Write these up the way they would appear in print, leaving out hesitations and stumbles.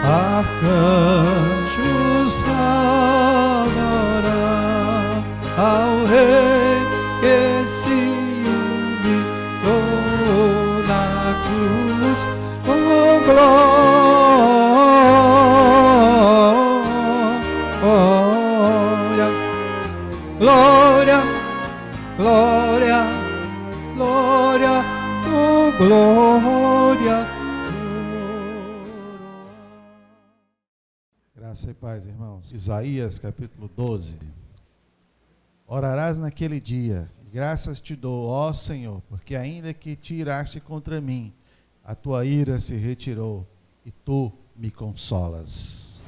arcanjos adoram ao Rei que se humilhou na cruz. Oh, glória, glória, glória, glória, oh, glória. Graça e paz, irmãos. Isaías capítulo 12. Orarás naquele dia, graças te dou, ó Senhor, porque ainda que te iraste contra mim, a tua ira se retirou e tu me consolas.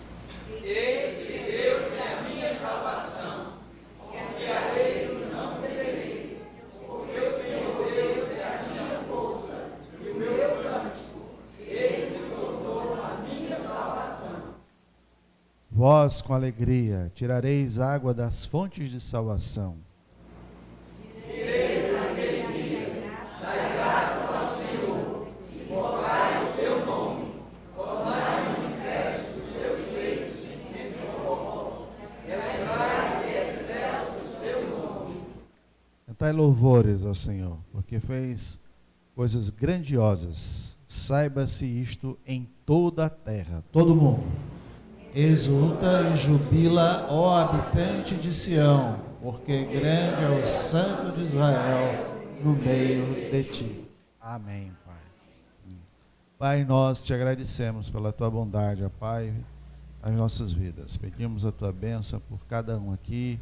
Eis que Deus é a minha salvação, confiarei e não temerei, porque o Senhor Deus é a minha força e o meu cântico, ele se tornou a minha salvação. Vós, com alegria, tirareis água das fontes de salvação. Direis naquele dia, dai graças ao Senhor, invocai o seu nome, tornai manifesto os seus feitos entre os povos, relembrai que é excelso o seu nome. Cantai louvores ao Senhor, porque fez coisas grandiosas. Saiba-se isto em toda a terra. Todo mundo. Exulta e jubila, ó habitante de Sião, porque grande é o Santo de Israel no meio de ti. Amém, Pai. Pai, nós te agradecemos pela tua bondade, ó Pai, nas nossas vidas. Pedimos a tua bênção por cada um aqui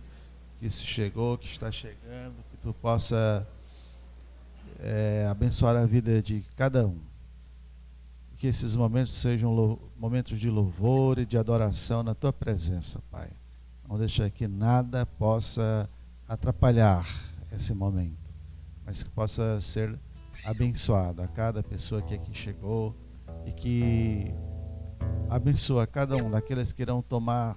que se chegou, que está chegando, que tu possa abençoar a vida de cada um. Que esses momentos sejam momentos de louvor e de adoração na tua presença, Pai. Não deixar que nada possa atrapalhar esse momento, mas que possa ser abençoado a cada pessoa que aqui chegou e que abençoa cada um daqueles que irão tomar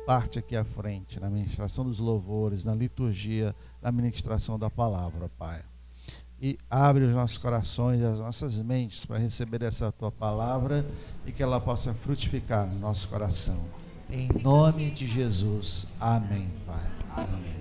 parte aqui à frente, na ministração dos louvores, na liturgia, na ministração da palavra, Pai. E abre os nossos corações e as nossas mentes para receber essa tua palavra e que ela possa frutificar no nosso coração. Em nome de Jesus. Amém, Pai. Amém.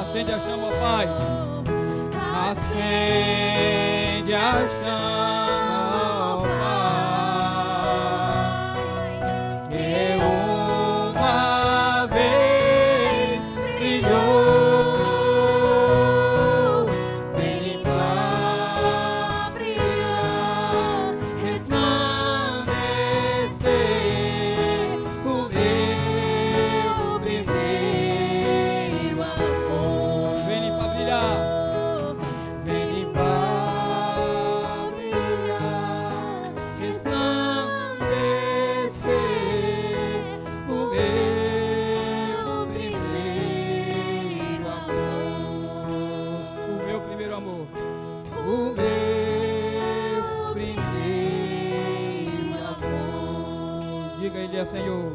Acende a chama, Pai. Acende a chama, Pai, que uma vez brilhou. o meu primeiro amor. Diga, Ele é Senhor.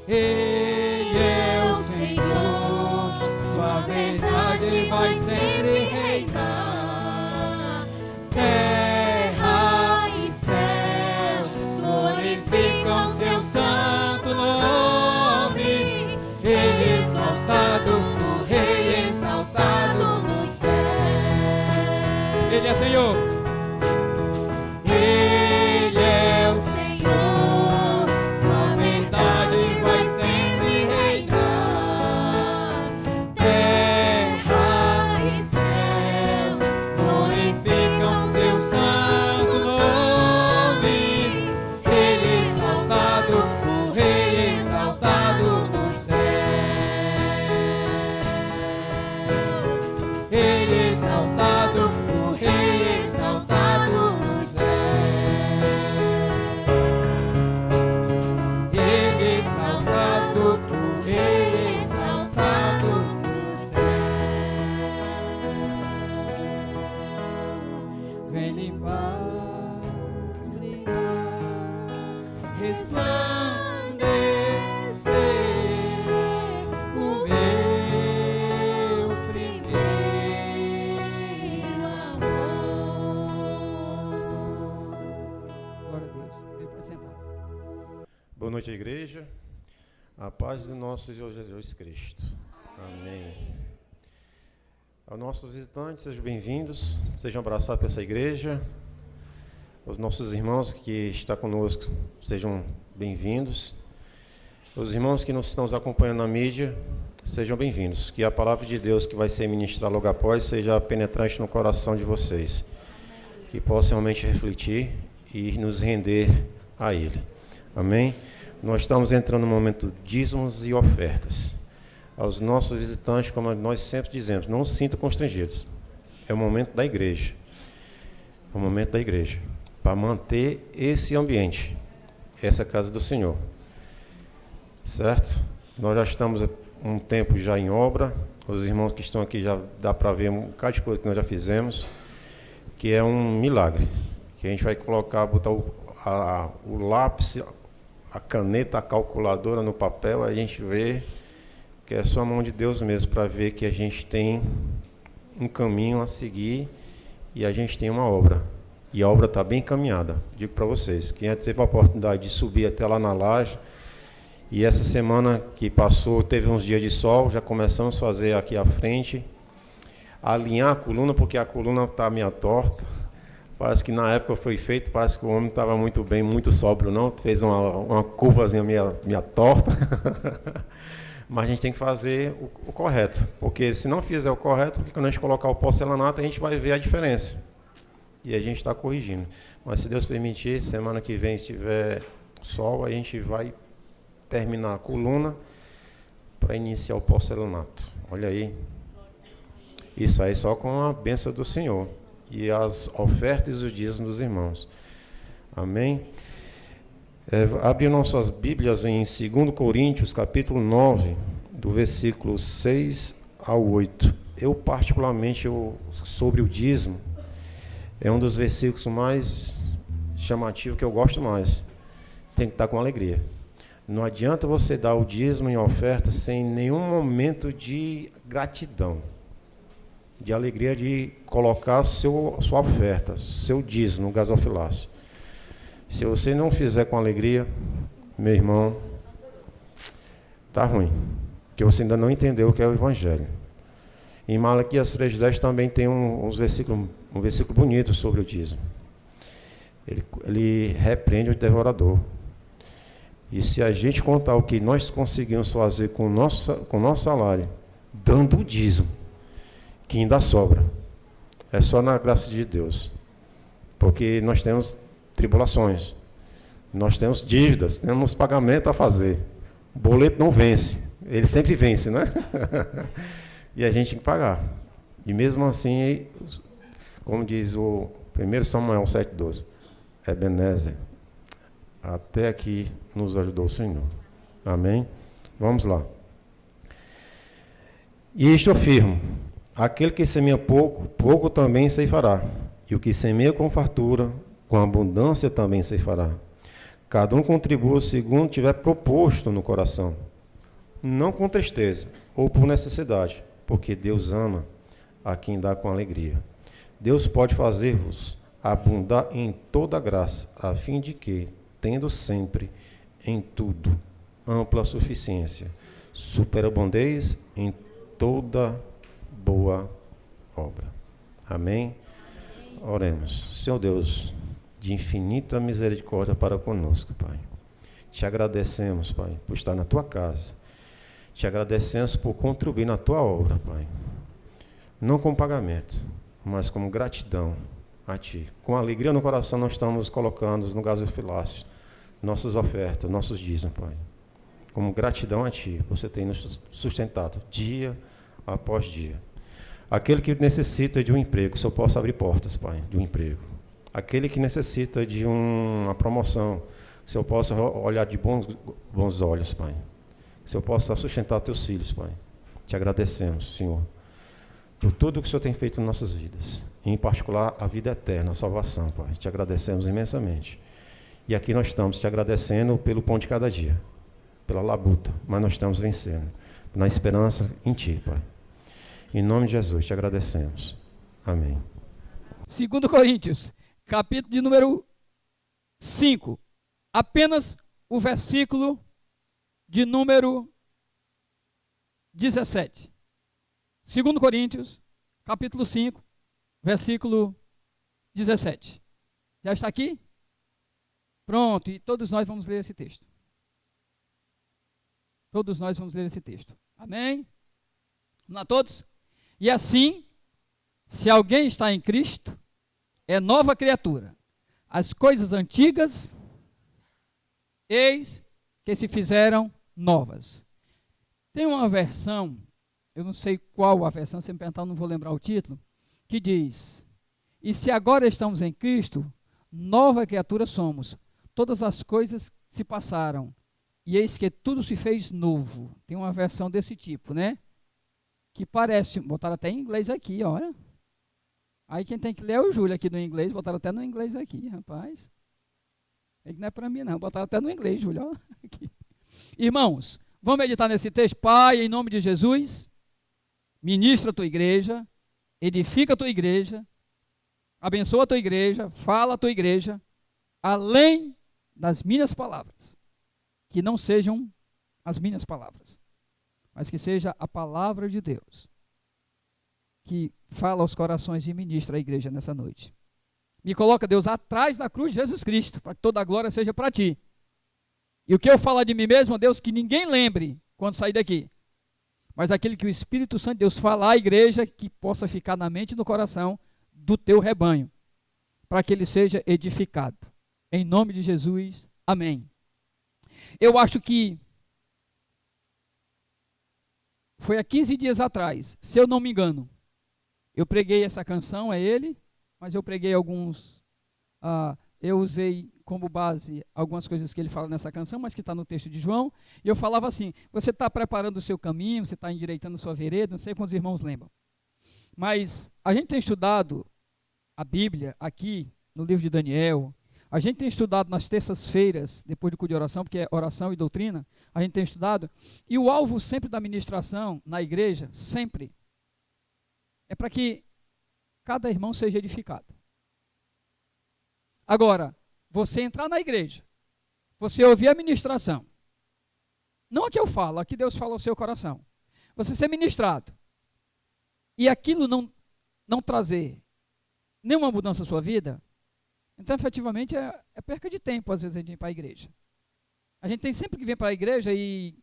Ele é o Senhor, sua verdade vai sempre reinar. Terra e céu glorificam seu santo nome. Ele exaltado, o Rei exaltado no céu. Ele é Senhor. Ele é o Senhor, sua verdade vai sempre reinar. Terra e céu glorificam seu santo nome. Ele exaltado, o Rei exaltado no céu. Ele exaltado, o Rei exaltado no céu. Ele exaltado, o Rei exaltado no céu. Vem limpar, brilhar, resplandecer o meu primeiro amor. Glória a Deus. Ele pode sentar. Boa noite, igreja. A paz do nosso Senhor Jesus Cristo. Amém. Aos nossos visitantes, sejam bem-vindos. Sejam abraçados por essa igreja. Os nossos irmãos que estão conosco, sejam bem-vindos. Os irmãos que nos estão acompanhando na mídia, sejam bem-vindos. Que a palavra de Deus que vai ser ministrada logo após seja penetrante no coração de vocês. Que possa realmente refletir e nos render a Ele. Amém? Nós estamos entrando no momento de dízimos e ofertas. Aos nossos visitantes, como nós sempre dizemos, não se sintam constrangidos. É o momento da igreja. É o momento da igreja. Para manter esse ambiente, essa casa do Senhor. Certo? Nós já estamos um tempo já em obra. Os irmãos que estão aqui já dá para ver um bocado de coisa que nós já fizemos, que é um milagre. Que a gente vai colocar, botar o lápis, a caneta, a calculadora no papel, a gente vê que é só a mão de Deus mesmo, para ver que a gente tem um caminho a seguir e a gente tem uma obra. E a obra está bem encaminhada. Digo para vocês, quem teve a oportunidade de subir até lá na laje, e essa semana que passou, teve uns dias de sol, já começamos a fazer aqui à frente, alinhar a coluna, porque a coluna está meio torta. Parece que na época foi feito, parece que o homem não estava muito bem, muito sóbrio não, fez uma curvazinha meia torta. Mas a gente tem que fazer o correto, porque se não fizer o correto, porque quando a gente colocar o porcelanato, a gente vai ver a diferença. E a gente está corrigindo. Mas se Deus permitir, semana que vem, se tiver sol, a gente vai terminar a coluna para iniciar o porcelanato. Olha aí. Isso aí só com a bênção do Senhor. E as ofertas e os dízimos dos irmãos. Amém? Abre nossas Bíblias em 2 Coríntios, capítulo 9, do versículo 6 ao 8. Eu, particularmente, sobre o dízimo, é um dos versículos mais chamativos que eu gosto mais. Tem que estar com alegria. Não adianta você dar o dízimo em oferta sem nenhum momento de gratidão, de alegria de colocar sua oferta, seu dízimo no gasofilácio. Se você não fizer com alegria, meu irmão, está ruim, porque você ainda não entendeu o que é o Evangelho. Em Malaquias 3,10 também tem um versículo bonito sobre o dízimo. Ele repreende o devorador. E se a gente contar o que nós conseguimos fazer com o nosso salário, dando o dízimo, que ainda sobra, é só na graça de Deus. Porque nós temos tribulações, nós temos dívidas, temos pagamento a fazer. O boleto não vence, ele sempre vence, né? E a gente tem que pagar. E mesmo assim, como diz o 1 Samuel 7,12, Ebenezer, até aqui nos ajudou o Senhor. Amém? Vamos lá. E isto eu afirmo, Aquele que semeia pouco, pouco também ceifará. E o que semeia com fartura, com abundância também ceifará. Cada um contribua segundo tiver proposto no coração, não com tristeza ou por necessidade, porque Deus ama a quem dá com alegria. Deus pode fazer-vos abundar em toda graça, a fim de que, tendo sempre, em tudo, ampla suficiência, superabundez em toda boa obra. Amém? Oremos. Senhor Deus, de infinita misericórdia para conosco, Pai. Te agradecemos, Pai, por estar na Tua casa. Te agradecemos por contribuir na Tua obra, Pai. Não com pagamento, mas como gratidão a Ti. Com alegria no coração nós estamos colocando no gasofilácio nossas ofertas, nossos dízimos, Pai. Como gratidão a Ti, você tem nos sustentado dia após dia. Aquele que necessita de um emprego, que o Senhor possa abrir portas, Pai, de um emprego. Aquele que necessita de uma promoção, que o Senhor possa olhar de bons olhos, Pai. Que o Senhor possa sustentar teus filhos, Pai. Te agradecemos, Senhor, por tudo que o Senhor tem feito em nossas vidas, e em particular a vida eterna, a salvação, Pai. Te agradecemos imensamente. E aqui nós estamos te agradecendo pelo pão de cada dia, pela labuta, mas nós estamos vencendo, na esperança em Ti, Pai. Em nome de Jesus, te agradecemos. Amém. 2 Coríntios, capítulo de número 5. Apenas o versículo de número 17. 2 Coríntios, capítulo 5, versículo 17. Já está aqui? Pronto, e todos nós vamos ler esse texto. Todos nós vamos ler esse texto. Amém? Vamos lá todos? E assim, se alguém está em Cristo, é nova criatura. As coisas antigas, eis que se fizeram novas. Tem uma versão, eu não sei qual a versão, se me perguntar, eu não vou lembrar o título, que diz: e se agora estamos em Cristo, nova criatura somos. Todas as coisas se passaram, e eis que tudo se fez novo. Tem uma versão desse tipo, né? Que parece, botaram até em inglês aqui, olha. Aí quem tem que ler é o Júlio aqui no inglês, botaram até no inglês aqui, rapaz. Não é para mim não, botaram até no inglês, Júlio. Aqui. Irmãos, vamos meditar nesse texto. Pai, em nome de Jesus, ministra a tua igreja, edifica a tua igreja, abençoa a tua igreja, fala a tua igreja, além das minhas palavras, que não sejam as minhas palavras, mas que seja a palavra de Deus, que fala aos corações e ministra a igreja nessa noite. Me coloca, Deus, atrás da cruz de Jesus Cristo, para que toda a glória seja para Ti. E o que eu falar de mim mesmo, Deus, que ninguém lembre quando sair daqui, mas aquele que o Espírito Santo de Deus falar à igreja, que possa ficar na mente e no coração do Teu rebanho, para que ele seja edificado. Em nome de Jesus, amém. Eu acho que foi há 15 dias atrás, se eu não me engano, eu preguei essa canção, é ele, mas eu preguei alguns, eu usei como base algumas coisas que ele fala nessa canção, mas que está no texto de João, e eu falava assim: você está preparando o seu caminho, você está endireitando a sua vereda, não sei quantos irmãos lembram. Mas a gente tem estudado a Bíblia aqui no livro de Daniel, a gente tem estudado nas terças-feiras, depois do culto de oração, porque é oração e doutrina, a gente tem estudado, e o alvo sempre da ministração na igreja, sempre, é para que cada irmão seja edificado. Agora, você entrar na igreja, você ouvir a ministração, não a que eu falo, a que Deus fala ao seu coração, você ser ministrado, e aquilo não trazer nenhuma mudança na sua vida, então efetivamente é perca de tempo às vezes a gente vir para a igreja. A gente tem sempre que vir para a igreja e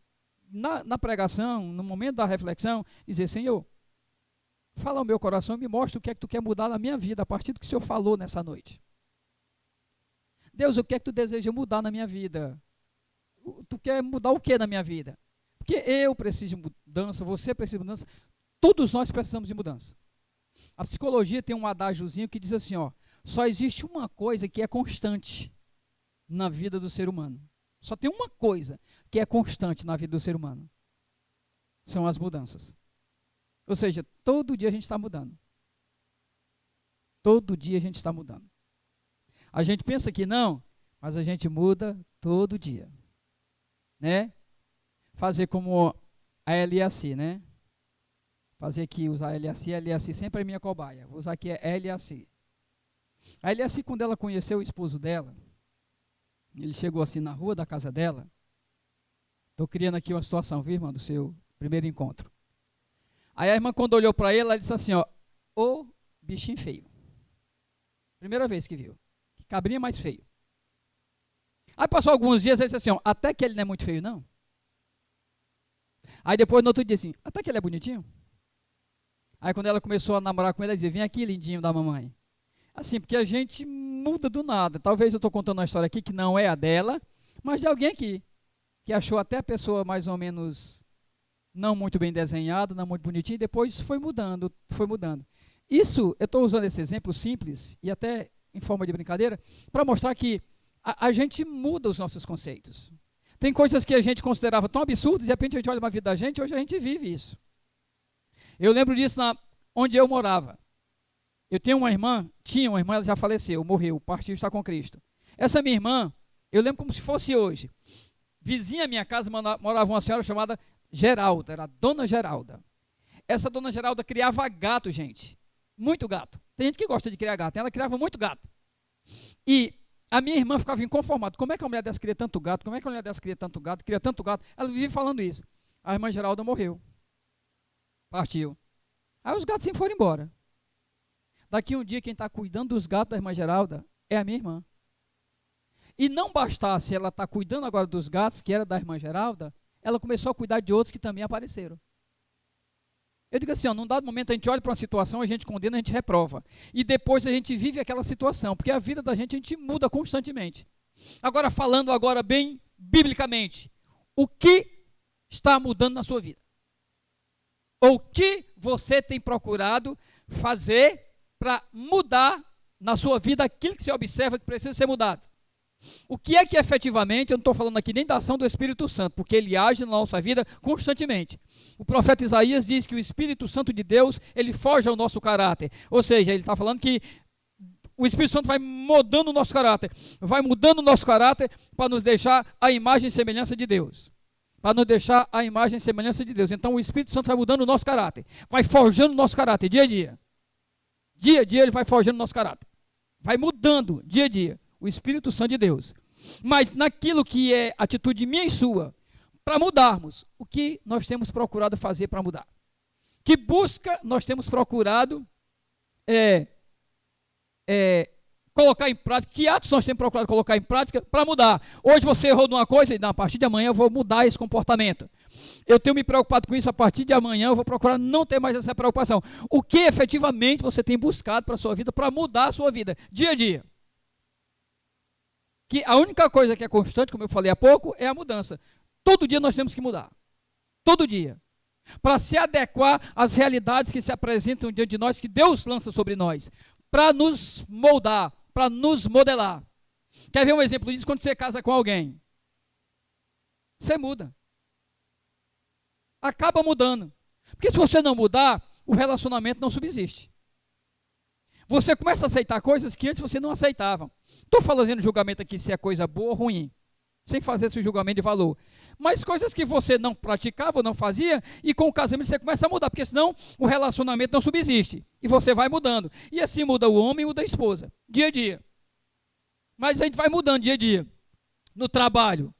na pregação, no momento da reflexão, dizer: Senhor, fala ao meu coração e me mostra o que é que Tu quer mudar na minha vida a partir do que o Senhor falou nessa noite. Deus, o que é que Tu deseja mudar na minha vida? Tu quer mudar o que na minha vida? Porque eu preciso de mudança, você precisa de mudança, todos nós precisamos de mudança. A psicologia tem um adágiozinho que diz assim, ó: só existe uma coisa que é constante na vida do ser humano. Só tem uma coisa que é constante na vida do ser humano. São as mudanças. Ou seja, todo dia a gente está mudando. Todo dia a gente está mudando. A gente pensa que não, mas a gente muda todo dia. Né? Fazer como a LAC, né? Fazer aqui, usar a LAC sempre é minha cobaia. Vou usar aqui a LAC. A LAC, quando ela conheceu o esposo dela, ele chegou assim na rua da casa dela. Estou criando aqui uma situação, viu, irmã, do seu primeiro encontro. Aí a irmã, quando olhou para ele, ela disse assim, ó, ô bichinho feio. Primeira vez que viu. Que cabrinha mais feio. Aí passou alguns dias, ele disse assim, ó, até que ele não é muito feio, não. Aí depois, no outro dia, assim, até que ele é bonitinho. Aí quando ela começou a namorar com ele, ela dizia, vem aqui, lindinho da mamãe. Assim, porque a gente muda do nada. Talvez eu estou contando uma história aqui que não é a dela, mas de alguém aqui, que achou até a pessoa mais ou menos não muito bem desenhada, não muito bonitinha, e depois foi mudando, foi mudando. Isso, eu estou usando esse exemplo simples, e até em forma de brincadeira, para mostrar que a gente muda os nossos conceitos. Tem coisas que a gente considerava tão absurdas, de repente a gente olha uma vida da gente, hoje a gente vive isso. Eu lembro disso onde eu morava. Eu tinha uma irmã, ela já faleceu, morreu, partiu, está com Cristo. Essa minha irmã, eu lembro como se fosse hoje. Vizinha à minha casa morava uma senhora chamada Geralda, era a Dona Geralda. Essa Dona Geralda criava gato, gente. Muito gato. Tem gente que gosta de criar gato, ela criava muito gato. E a minha irmã ficava inconformada. Como é que a mulher dessa cria tanto gato? Como é que a mulher dessa cria tanto gato? Cria tanto gato? Ela vivia falando isso. A irmã Geralda morreu. Partiu. Aí os gatos se foram embora. Daqui um dia, quem está cuidando dos gatos da irmã Geralda é a minha irmã. E não bastasse ela estar cuidando agora dos gatos, que era da irmã Geralda, ela começou a cuidar de outros que também apareceram. Eu digo assim, ó, num dado momento a gente olha para uma situação, a gente condena, a gente reprova. E depois a gente vive aquela situação, porque a vida da gente a gente muda constantemente. Agora, falando agora bem biblicamente, o que está mudando na sua vida? Ou o que você tem procurado fazer para mudar na sua vida aquilo que você observa que precisa ser mudado? O que é que efetivamente, eu não estou falando aqui nem da ação do Espírito Santo, porque ele age na nossa vida constantemente. O profeta Isaías diz que o Espírito Santo de Deus, ele forja o nosso caráter. Ou seja, ele está falando que o Espírito Santo vai mudando o nosso caráter, para nos deixar a imagem e semelhança de Deus. Para nos deixar a imagem e semelhança de Deus. Então o Espírito Santo vai mudando o nosso caráter, vai forjando o nosso caráter dia a dia. Dia a dia ele vai forjando o nosso caráter. Vai mudando dia a dia. O Espírito Santo de Deus. Mas naquilo que é atitude minha e sua, para mudarmos, o que nós temos procurado fazer para mudar? Que busca nós temos procurado colocar em prática? Que atos nós temos procurado colocar em prática para mudar? Hoje você errou numa coisa e a partir de amanhã eu vou mudar esse comportamento. Eu tenho me preocupado com isso, a partir de amanhã eu vou procurar não ter mais essa preocupação. O que efetivamente você tem buscado para a sua vida, para mudar a sua vida, dia a dia? Que a única coisa que é constante, como eu falei há pouco, é a mudança. Todo dia nós temos que mudar. Todo dia. Para se adequar às realidades que se apresentam diante de nós, que Deus lança sobre nós. Para nos moldar, para nos modelar. Quer ver um exemplo disso? Quando você casa com alguém. Você muda. Acaba mudando. Porque se você não mudar, o relacionamento não subsiste. Você começa a aceitar coisas que antes você não aceitava. Estou fazendo julgamento aqui se é coisa boa ou ruim, sem fazer esse julgamento de valor. Mas coisas que você não praticava, não fazia, e com o casamento você começa a mudar, porque senão o relacionamento não subsiste. E você vai mudando. E assim muda o homem e muda a esposa, dia a dia. Mas a gente vai mudando dia a dia. No trabalho,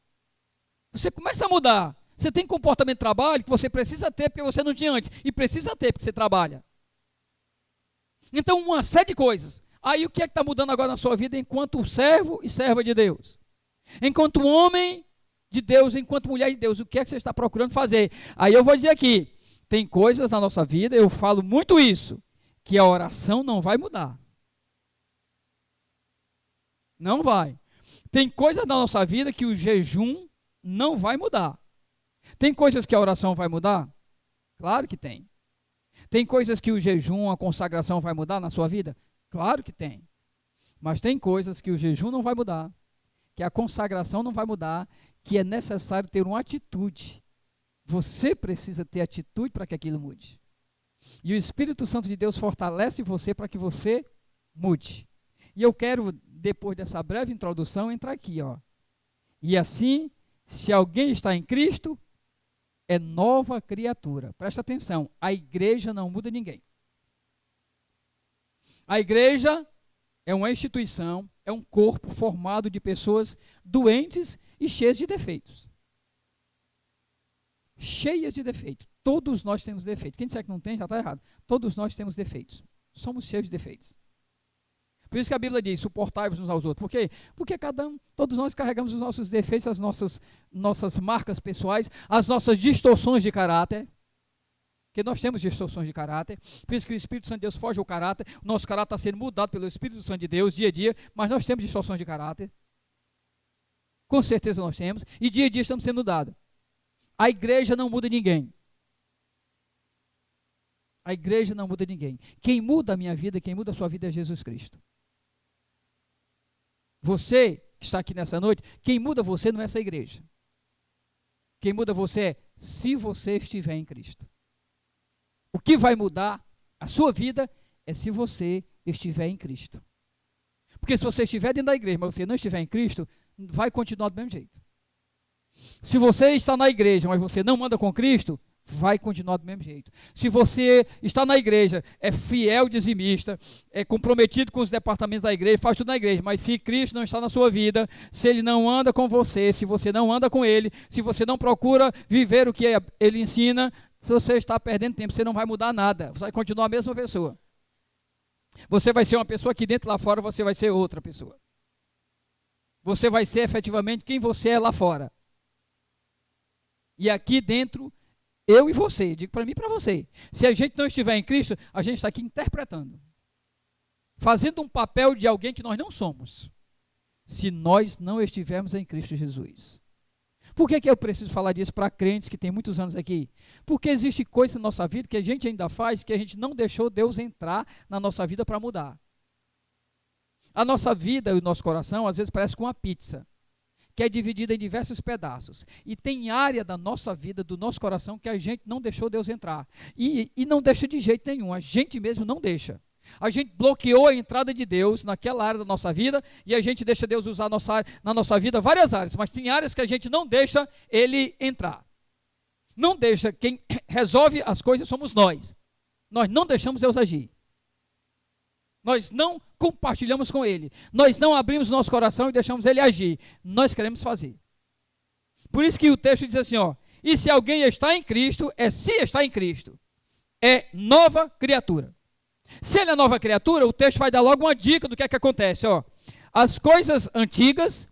você começa a mudar. Você tem comportamento de trabalho que você precisa ter, porque você não tinha antes. E precisa ter, porque você trabalha. Então, uma série de coisas. Aí o que é que está mudando agora na sua vida enquanto servo e serva de Deus? Enquanto homem de Deus, enquanto mulher de Deus, o que é que você está procurando fazer? Aí eu vou dizer aqui, tem coisas na nossa vida, eu falo muito isso, que a oração não vai mudar. Não vai. Tem coisas na nossa vida que o jejum não vai mudar. Tem coisas que a oração vai mudar? Claro que tem. Tem coisas que o jejum, a consagração vai mudar na sua vida? Claro que tem. Mas tem coisas que o jejum não vai mudar, que a consagração não vai mudar, que é necessário ter uma atitude. Você precisa ter atitude para que aquilo mude. E o Espírito Santo de Deus fortalece você para que você mude. E eu quero, depois dessa breve introdução, entrar aqui, ó. E assim, se alguém está em Cristo, é nova criatura. Presta atenção, a igreja não muda ninguém. A igreja é uma instituição, é um corpo formado de pessoas doentes e cheias de defeitos. Cheias de defeitos. Todos nós temos defeitos. Quem disser que não tem, já está errado. Todos nós temos defeitos. Somos cheios de defeitos. Por isso que a Bíblia diz, suportai-vos uns aos outros. Por quê? Porque todos nós carregamos os nossos defeitos, as nossas marcas pessoais, as nossas distorções de caráter. Porque nós temos distorções de caráter. Por isso que o Espírito Santo de Deus foge ao caráter. O nosso caráter está sendo mudado pelo Espírito Santo de Deus, dia a dia. Mas nós temos distorções de caráter. Com certeza nós temos. E dia a dia estamos sendo mudados. A igreja não muda ninguém. A igreja não muda ninguém. Quem muda a minha vida, quem muda a sua vida é Jesus Cristo. Você que está aqui nessa noite, quem muda você não é essa igreja. Quem muda você é se você estiver em Cristo. O que vai mudar a sua vida é se você estiver em Cristo. Porque se você estiver dentro da igreja, mas você não estiver em Cristo, vai continuar do mesmo jeito. Se você está na igreja, mas você não anda com Cristo, vai continuar do mesmo jeito. Se você está na igreja, é fiel dizimista, é comprometido com os departamentos da igreja, faz tudo na igreja, mas se Cristo não está na sua vida, se Ele não anda com você, se você não anda com Ele, se você não procura viver o que Ele ensina, se você está perdendo tempo, você não vai mudar nada, você vai continuar a mesma pessoa. Você vai ser uma pessoa aqui dentro, lá fora você vai ser outra pessoa. Você vai ser efetivamente quem você é lá fora. E aqui dentro, eu e você, digo para mim e para você. Se a gente não estiver em Cristo, a gente está aqui interpretando. Fazendo um papel de alguém que nós não somos. Se nós não estivermos em Cristo Jesus. Por que eu preciso falar disso para crentes que têm muitos anos aqui? Porque existe coisa na nossa vida que a gente ainda faz, que a gente não deixou Deus entrar na nossa vida para mudar. A nossa vida e o nosso coração, às vezes, parece com uma pizza, que é dividida em diversos pedaços. E tem área da nossa vida, do nosso coração, que a gente não deixou Deus entrar. E não deixa de jeito nenhum, a gente mesmo não deixa. A gente bloqueou a entrada de Deus naquela área da nossa vida e a gente deixa Deus usar na nossa vida várias áreas, mas tem áreas que a gente não deixa Ele entrar. Não deixa, quem resolve as coisas somos nós. Nós não deixamos Deus agir. Nós não compartilhamos com Ele. Nós não abrimos nosso coração e deixamos Ele agir. Nós queremos fazer. Por isso que o texto diz assim, ó, e se alguém está em Cristo, se está em Cristo, é nova criatura. Se ele é nova criatura, o texto vai dar logo uma dica do que é que acontece, ó. As coisas antigas,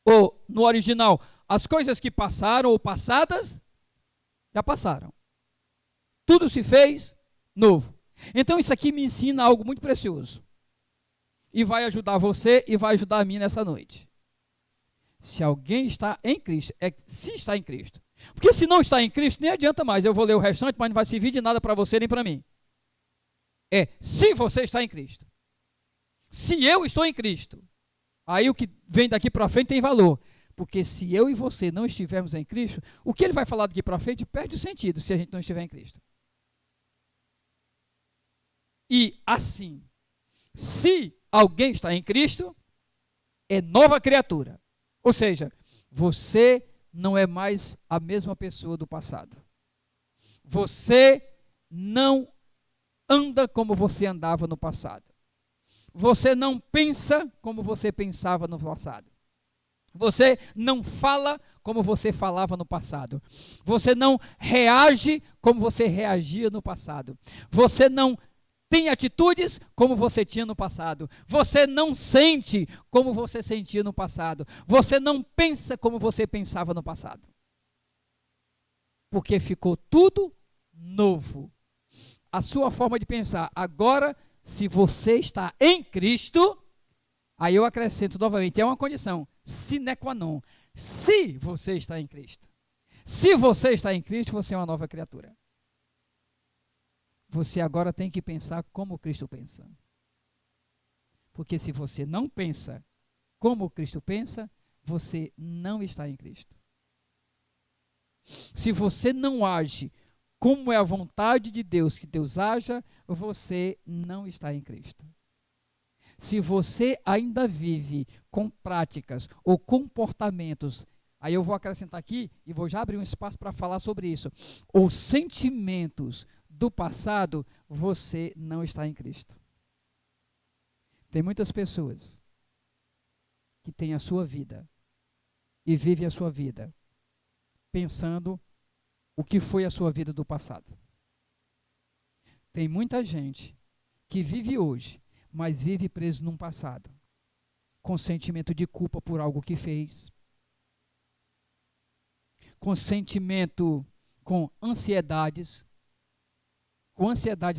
ou no original, as coisas que passaram ou passadas, já passaram. Tudo se fez novo. Então isso aqui me ensina algo muito precioso. E vai ajudar você e vai ajudar a mim nessa noite. Se alguém está em Cristo, se está em Cristo. Porque se não está em Cristo, nem adianta mais. Eu vou ler o restante, mas não vai servir de nada para você nem para mim. Se você está em Cristo. Se eu estou em Cristo. Aí o que vem daqui para frente tem valor. Porque se eu e você não estivermos em Cristo, o que ele vai falar daqui para frente perde o sentido se a gente não estiver em Cristo. E assim, se alguém está em Cristo, é nova criatura. Ou seja, você não é mais a mesma pessoa do passado. Você não anda como você andava no passado. Você não pensa como você pensava no passado. Você não fala como você falava no passado. Você não reage como você reagia no passado. Você não tem atitudes como você tinha no passado. Você não sente como você sentia no passado. Você não pensa como você pensava no passado. Porque ficou tudo novo. A sua forma de pensar. Agora, se você está em Cristo, aí eu acrescento novamente, é uma condição, sine qua non. Se você está em Cristo. Se você está em Cristo, você é uma nova criatura. Você agora tem que pensar como Cristo pensa. Porque se você não pensa como Cristo pensa, você não está em Cristo. Se você não age como é a vontade de Deus que Deus haja, você não está em Cristo. Se você ainda vive com práticas ou comportamentos, aí eu vou acrescentar aqui e vou já abrir um espaço para falar sobre isso, ou sentimentos do passado, você não está em Cristo. Tem muitas pessoas que têm a sua vida e vivem a sua vida pensando o que foi a sua vida do passado. Tem muita gente que vive hoje, mas vive preso num passado, com sentimento de culpa por algo que fez, com sentimento, com ansiedades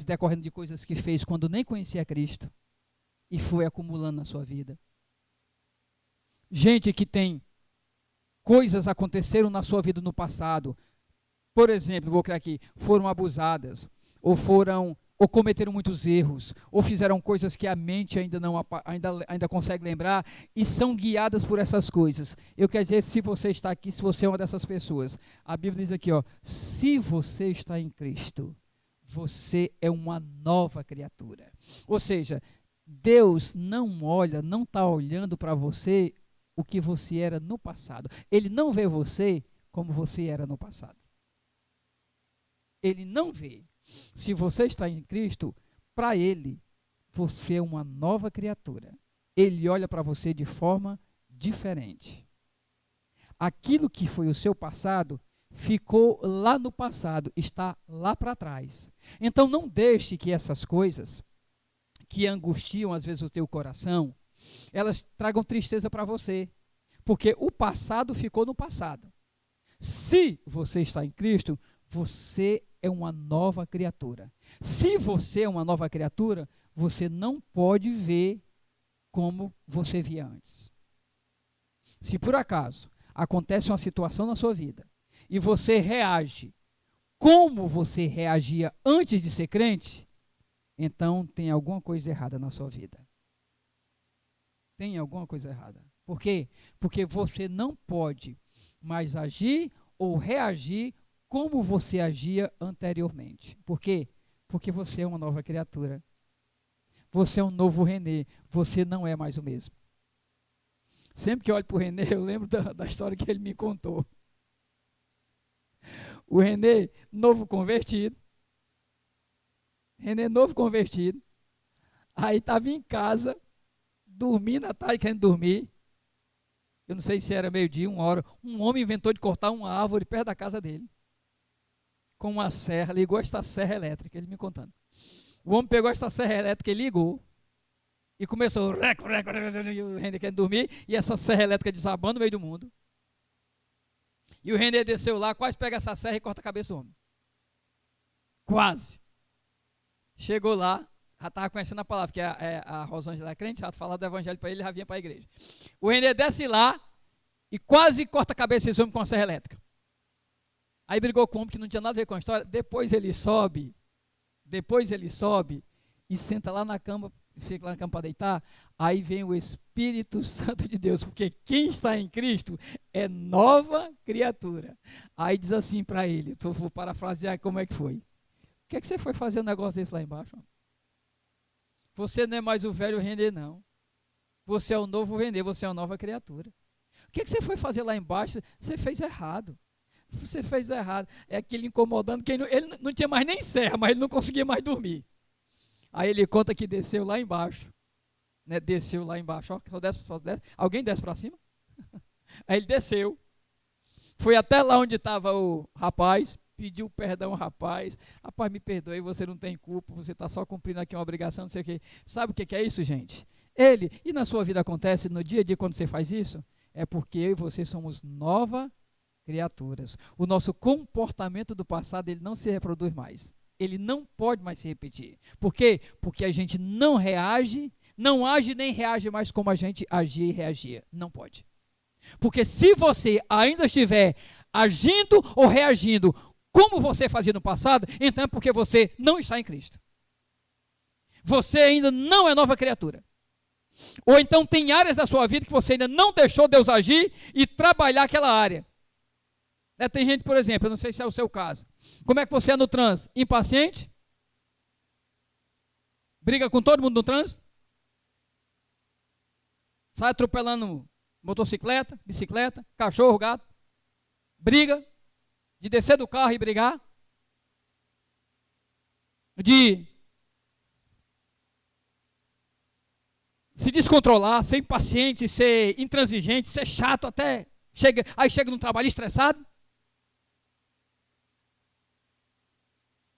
decorrendo de coisas que fez quando nem conhecia Cristo e foi acumulando na sua vida. Gente que tem coisas aconteceram na sua vida no passado, por exemplo, vou criar aqui, foram abusadas, ou cometeram muitos erros, ou fizeram coisas que a mente ainda consegue lembrar e são guiadas por essas coisas. Eu quero dizer, se você está aqui, se você é uma dessas pessoas, a Bíblia diz aqui, se você está em Cristo, você é uma nova criatura. Ou seja, Deus não está olhando para você o que você era no passado. Ele não vê você como você era no passado. Ele não vê. Se você está em Cristo, para Ele, você é uma nova criatura. Ele olha para você de forma diferente. Aquilo que foi o seu passado, ficou lá no passado, está lá para trás. Então não deixe que essas coisas, que angustiam às vezes o teu coração, elas tragam tristeza para você. Porque o passado ficou no passado. Se você está em Cristo, você é uma nova criatura. Se você é uma nova criatura, você não pode ver como você via antes. Se por acaso acontece uma situação na sua vida e você reage como você reagia antes de ser crente, então tem alguma coisa errada na sua vida. Tem alguma coisa errada. Por quê? Porque você não pode mais agir ou reagir como você agia anteriormente. Por quê? Porque você é uma nova criatura. Você é um novo René. Você não é mais o mesmo. Sempre que eu olho para o René, eu lembro da história que ele me contou. O René, novo convertido. René, novo convertido. Aí estava em casa, dormindo à tarde, querendo dormir. Eu não sei se era meio-dia, 1h. Um homem inventou de cortar uma árvore perto da casa dele. Com uma serra, ligou esta serra elétrica, ele me contando. O homem pegou esta serra elétrica e ligou. E começou, o René querendo dormir, e essa serra elétrica desabando no meio do mundo. E o René desceu lá, quase pega essa serra e corta a cabeça do homem. Quase. Chegou lá, já estava conhecendo a palavra, que a Rosângela é crente, já falava do evangelho para ele, já vinha para a igreja. O René desce lá e quase corta a cabeça desse homem com a serra elétrica. Aí brigou com o homem que não tinha nada a ver com a história. Depois ele sobe e senta lá na cama, fica lá na cama para deitar. Aí vem o Espírito Santo de Deus, porque quem está em Cristo é nova criatura. Aí diz assim para ele, vou parafrasear como é que foi. O que é que você foi fazer um negócio desse lá embaixo? Você não é mais o velho René, não. Você é o novo René, você é uma nova criatura. O que é que você foi fazer lá embaixo? Você fez errado. Você fez errado. É aquele incomodando. Ele não tinha mais nem serra, mas ele não conseguia mais dormir. Aí ele conta que desceu lá embaixo. Né? Desceu lá embaixo. Ó, só desce. Alguém desce para cima? Aí ele desceu. Foi até lá onde estava o rapaz. Pediu perdão ao rapaz. Rapaz, me perdoe, você não tem culpa. Você está só cumprindo aqui uma obrigação, não sei o quê. Sabe o que é isso, gente? E na sua vida acontece, no dia a dia quando você faz isso, é porque eu e você somos nova criaturas. O nosso comportamento do passado, ele não se reproduz mais. Ele não pode mais se repetir. Por quê? Porque a gente não age nem reage mais como a gente agia e reagia. Não pode. Porque se você ainda estiver agindo ou reagindo como você fazia no passado, então é porque você não está em Cristo. Você ainda não é nova criatura. Ou então tem áreas da sua vida que você ainda não deixou Deus agir e trabalhar aquela área. Tem gente, por exemplo, eu não sei se é o seu caso. Como é que você é no trânsito? Impaciente? Briga com todo mundo no trânsito? Sai atropelando motocicleta, bicicleta, cachorro, gato? Briga? De descer do carro e brigar? De se descontrolar, ser impaciente, ser intransigente, ser chato até... Aí chega no trabalho estressado?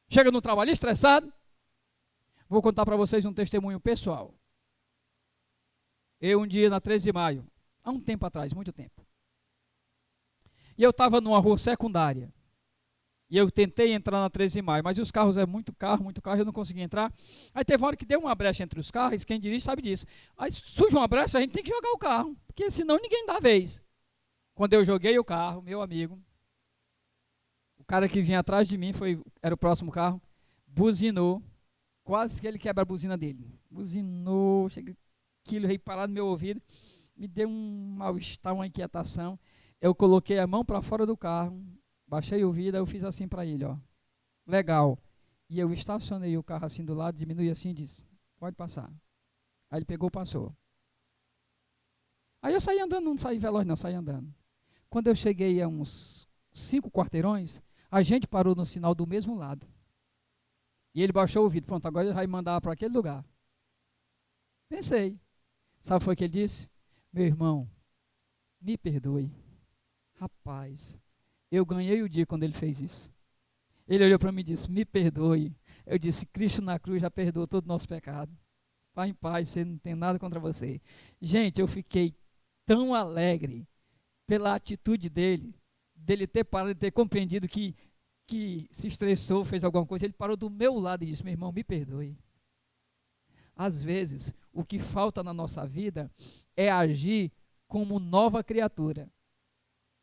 Chega no trabalho estressado? Vou contar para vocês um testemunho pessoal. Eu um dia na 13 de maio, há um tempo atrás, muito tempo. E eu estava numa rua secundária. E eu tentei entrar na 13 de maio, mas os carros, muito carro, eu não consegui entrar. Aí teve uma hora que deu uma brecha entre os carros, quem dirige sabe disso. Aí surge uma brecha, a gente tem que jogar o carro, porque senão ninguém dá vez. Quando eu joguei o carro, meu amigo, o cara que vinha atrás de mim, era o próximo carro, buzinou, quase que ele quebra a buzina dele. Buzinou, chega aquilo veio parar no meu ouvido, me deu um mal-estar, uma inquietação. Eu coloquei a mão para fora do carro, baixei o vidro, eu fiz assim para ele, ó. Legal. E eu estacionei o carro assim do lado, diminui assim e disse, pode passar. Aí ele pegou, passou. Aí eu saí andando, não saí veloz não, saí andando. Quando eu cheguei a uns 5 quarteirões, a gente parou no sinal do mesmo lado. E ele baixou o vidro. Pronto, agora ele vai mandar para aquele lugar. Pensei. Sabe o que foi que ele disse? Meu irmão, me perdoe. Rapaz, eu ganhei o dia quando ele fez isso. Ele olhou para mim e disse, me perdoe. Eu disse, Cristo na cruz já perdoou todo o nosso pecado. Vá em paz, você não tem nada contra você. Gente, eu fiquei tão alegre pela atitude dele ter parado, de ter compreendido que se estressou, fez alguma coisa. Ele parou do meu lado e disse, meu irmão, me perdoe. Às vezes, o que falta na nossa vida é agir como nova criatura.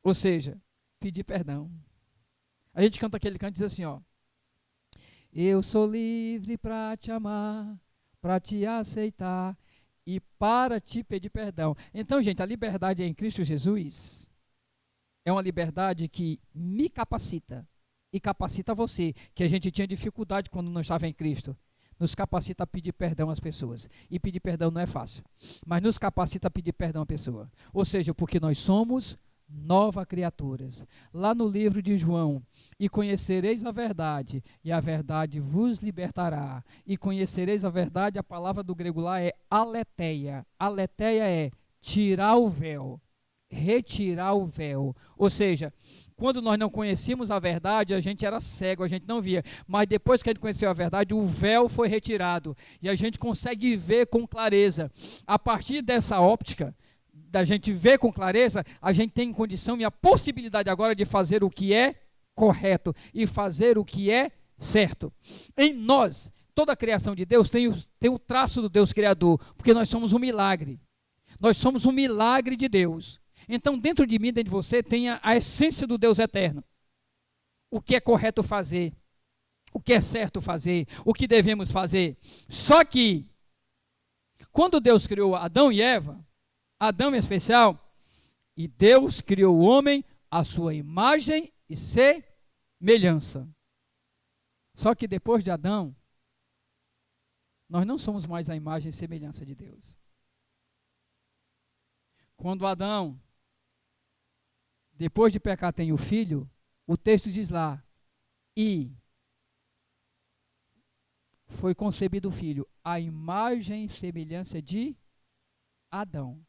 Ou seja, pedir perdão. A gente canta aquele canto e diz assim, ó. Eu sou livre para te amar, para te aceitar e para te pedir perdão. Então, gente, a liberdade em Cristo Jesus é uma liberdade que me capacita e capacita você, que a gente tinha dificuldade quando não estava em Cristo. Nos capacita a pedir perdão às pessoas. E pedir perdão não é fácil, mas nos capacita a pedir perdão à pessoa. Ou seja, porque nós somos novas criaturas. Lá no livro de João, e conhecereis a verdade, e a verdade vos libertará. E conhecereis a verdade, a palavra do grego lá é aletheia. Aletheia é tirar o véu, retirar o véu. Ou seja, quando nós não conhecíamos a verdade, a gente era cego, a gente não via. Mas depois que a gente conheceu a verdade, o véu foi retirado. E a gente consegue ver com clareza. A partir dessa óptica, da gente ver com clareza, a gente tem condição e a possibilidade agora de fazer o que é correto e fazer o que é certo. Em nós, toda a criação de Deus tem o traço do Deus Criador, porque nós somos um milagre. Nós somos um milagre de Deus. Então, dentro de mim, dentro de você, tem a essência do Deus eterno. O que é correto fazer, o que é certo fazer, o que devemos fazer. Só que, quando Deus criou Adão e Eva, Adão em especial, e Deus criou o homem à sua imagem e semelhança. Só que depois de Adão, nós não somos mais a imagem e semelhança de Deus. Quando Adão, depois de pecar, tem o filho, o texto diz lá, e foi concebido o filho, a imagem e semelhança de Adão.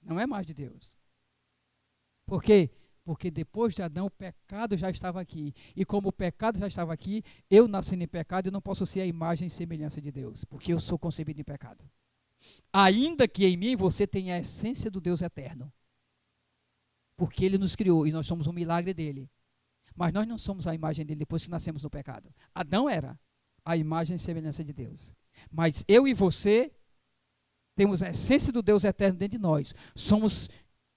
Não é mais de Deus. Por quê? Porque depois de Adão o pecado já estava aqui. E como o pecado já estava aqui, eu nascendo em pecado, eu não posso ser a imagem e semelhança de Deus, porque eu sou concebido em pecado. Ainda que em mim você tenha a essência do Deus eterno. Porque Ele nos criou e nós somos um milagre dEle. Mas nós não somos a imagem dEle depois que nascemos no pecado. Adão era a imagem e semelhança de Deus. Mas eu e você temos a essência do Deus eterno dentro de nós. Somos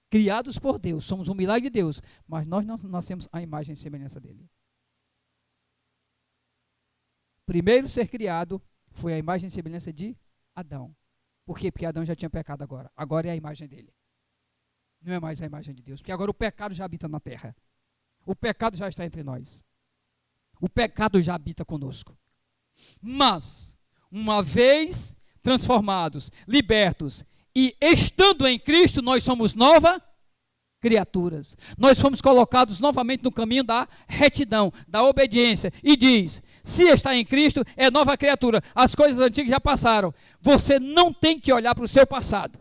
criados por Deus, somos um milagre de Deus, mas nós temos a imagem e semelhança dele. Primeiro ser criado foi a imagem e semelhança de Adão. Por quê? Porque Adão já tinha pecado agora. Agora é a imagem dele. Não é mais a imagem de Deus, porque agora o pecado já habita na terra. O pecado já está entre nós. O pecado já habita conosco. Mas, uma vez transformados, libertos e estando em Cristo, nós somos nova criaturas. Nós fomos colocados novamente no caminho da retidão, da obediência. E diz, se está em Cristo, é nova criatura. As coisas antigas já passaram. Você não tem que olhar para o seu passado.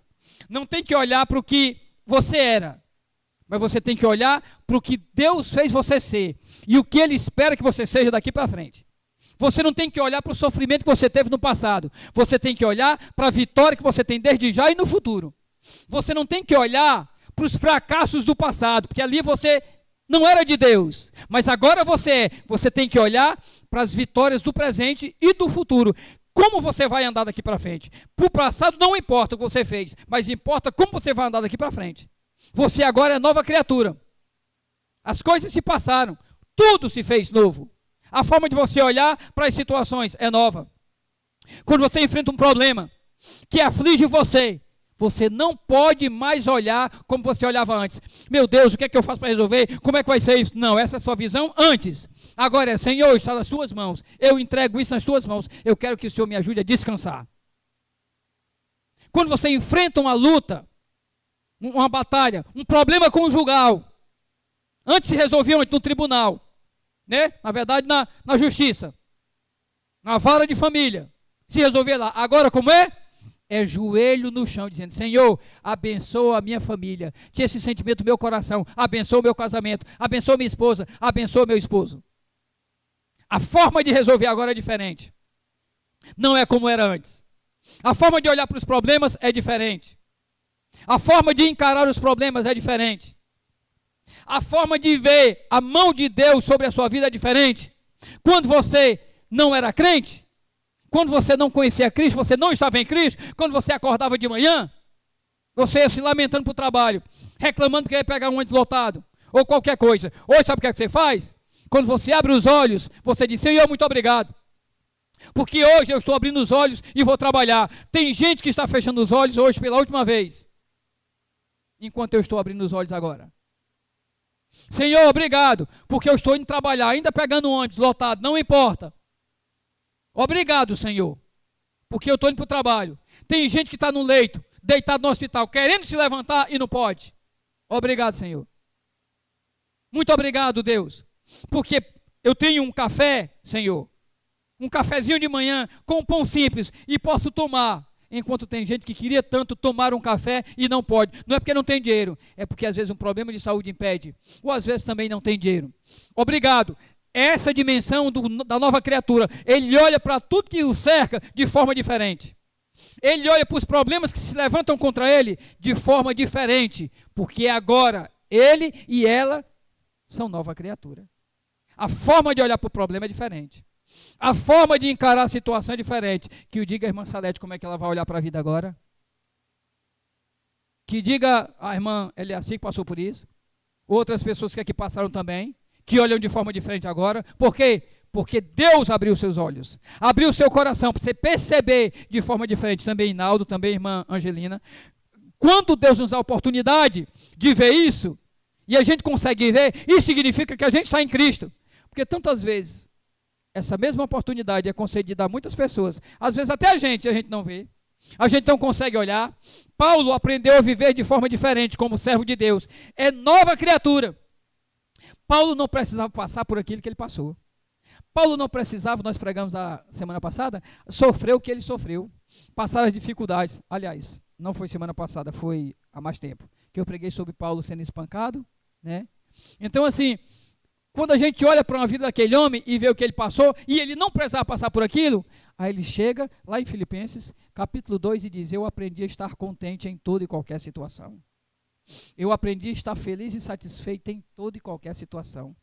Não tem que olhar para o que você era. Mas você tem que olhar para o que Deus fez você ser. E o que Ele espera que você seja daqui para frente. Você não tem que olhar para o sofrimento que você teve no passado. Você tem que olhar para a vitória que você tem desde já e no futuro. Você não tem que olhar para os fracassos do passado, porque ali você não era de Deus, mas agora você é. Você tem que olhar para as vitórias do presente e do futuro. Como você vai andar daqui para frente? Para o passado não importa o que você fez, mas importa como você vai andar daqui para frente. Você agora é nova criatura. As coisas se passaram, tudo se fez novo. A forma de você olhar para as situações é nova. Quando você enfrenta um problema que aflige você, você não pode mais olhar como você olhava antes. Meu Deus, o que é que eu faço para resolver? Como é que vai ser isso? Não, essa é a sua visão antes. Agora é, Senhor, está nas suas mãos. Eu entrego isso nas suas mãos. Eu quero que o Senhor me ajude a descansar. Quando você enfrenta uma luta, uma batalha, um problema conjugal, antes se resolvia no tribunal, né? Na verdade, na justiça, na vara de família, se resolvia lá. Agora como é? É joelho no chão, dizendo, Senhor, abençoa a minha família. Tinha esse sentimento no meu coração. Abençoa o meu casamento. Abençoa minha esposa. Abençoa meu esposo. A forma de resolver agora é diferente. Não é como era antes. A forma de olhar para os problemas é diferente. A forma de encarar os problemas é diferente. A forma de ver a mão de Deus sobre a sua vida é diferente. Quando você não era crente, quando você não conhecia Cristo, você não estava em Cristo, quando você acordava de manhã, você ia se lamentando para o trabalho, reclamando que ia pegar um ônibus lotado, ou qualquer coisa. Hoje sabe o que é que você faz? Quando você abre os olhos, você diz, Senhor, muito obrigado. Porque hoje eu estou abrindo os olhos e vou trabalhar. Tem gente que está fechando os olhos hoje pela última vez, enquanto eu estou abrindo os olhos agora. Senhor, obrigado, porque eu estou indo trabalhar, ainda pegando um ônibus lotado, não importa. Obrigado, Senhor, porque eu estou indo para o trabalho. Tem gente que está no leito, deitado no hospital, querendo se levantar e não pode. Obrigado, Senhor. Muito obrigado, Deus, porque eu tenho um café, Senhor, um cafezinho de manhã com um pão simples e posso tomar. Enquanto tem gente que queria tanto tomar um café e não pode. Não é porque não tem dinheiro, é porque às vezes um problema de saúde impede. Ou às vezes também não tem dinheiro. Obrigado. Essa dimensão da nova criatura, ele olha para tudo que o cerca de forma diferente. Ele olha para os problemas que se levantam contra ele de forma diferente. Porque agora ele e ela são nova criatura. A forma de olhar para o problema é diferente. A forma de encarar a situação é diferente. Que o diga a irmã Salete como é que ela vai olhar para a vida agora. Que diga a irmã Eliaci que passou por isso. Outras pessoas que aqui passaram também, que olham de forma diferente agora. Por quê? Porque Deus abriu seus olhos. Abriu seu coração para você perceber de forma diferente. Também Inaldo, também irmã Angelina. Quando Deus nos dá a oportunidade de ver isso, e a gente consegue ver, isso significa que a gente está em Cristo. Porque tantas vezes essa mesma oportunidade é concedida a muitas pessoas. Às vezes até a gente não vê. A gente não consegue olhar. Paulo aprendeu a viver de forma diferente como servo de Deus. É nova criatura. Paulo não precisava passar por aquilo que ele passou. Paulo não precisava, nós pregamos na semana passada, sofrer o que ele sofreu. Passar as dificuldades. Aliás, não foi semana passada, foi há mais tempo. Que eu preguei sobre Paulo sendo espancado, né? Então assim, quando a gente olha para uma vida daquele homem e vê o que ele passou, e ele não precisava passar por aquilo, aí ele chega lá em Filipenses, capítulo 2, e diz, eu aprendi a estar contente em toda e qualquer situação. Eu aprendi a estar feliz e satisfeito em toda e qualquer situação.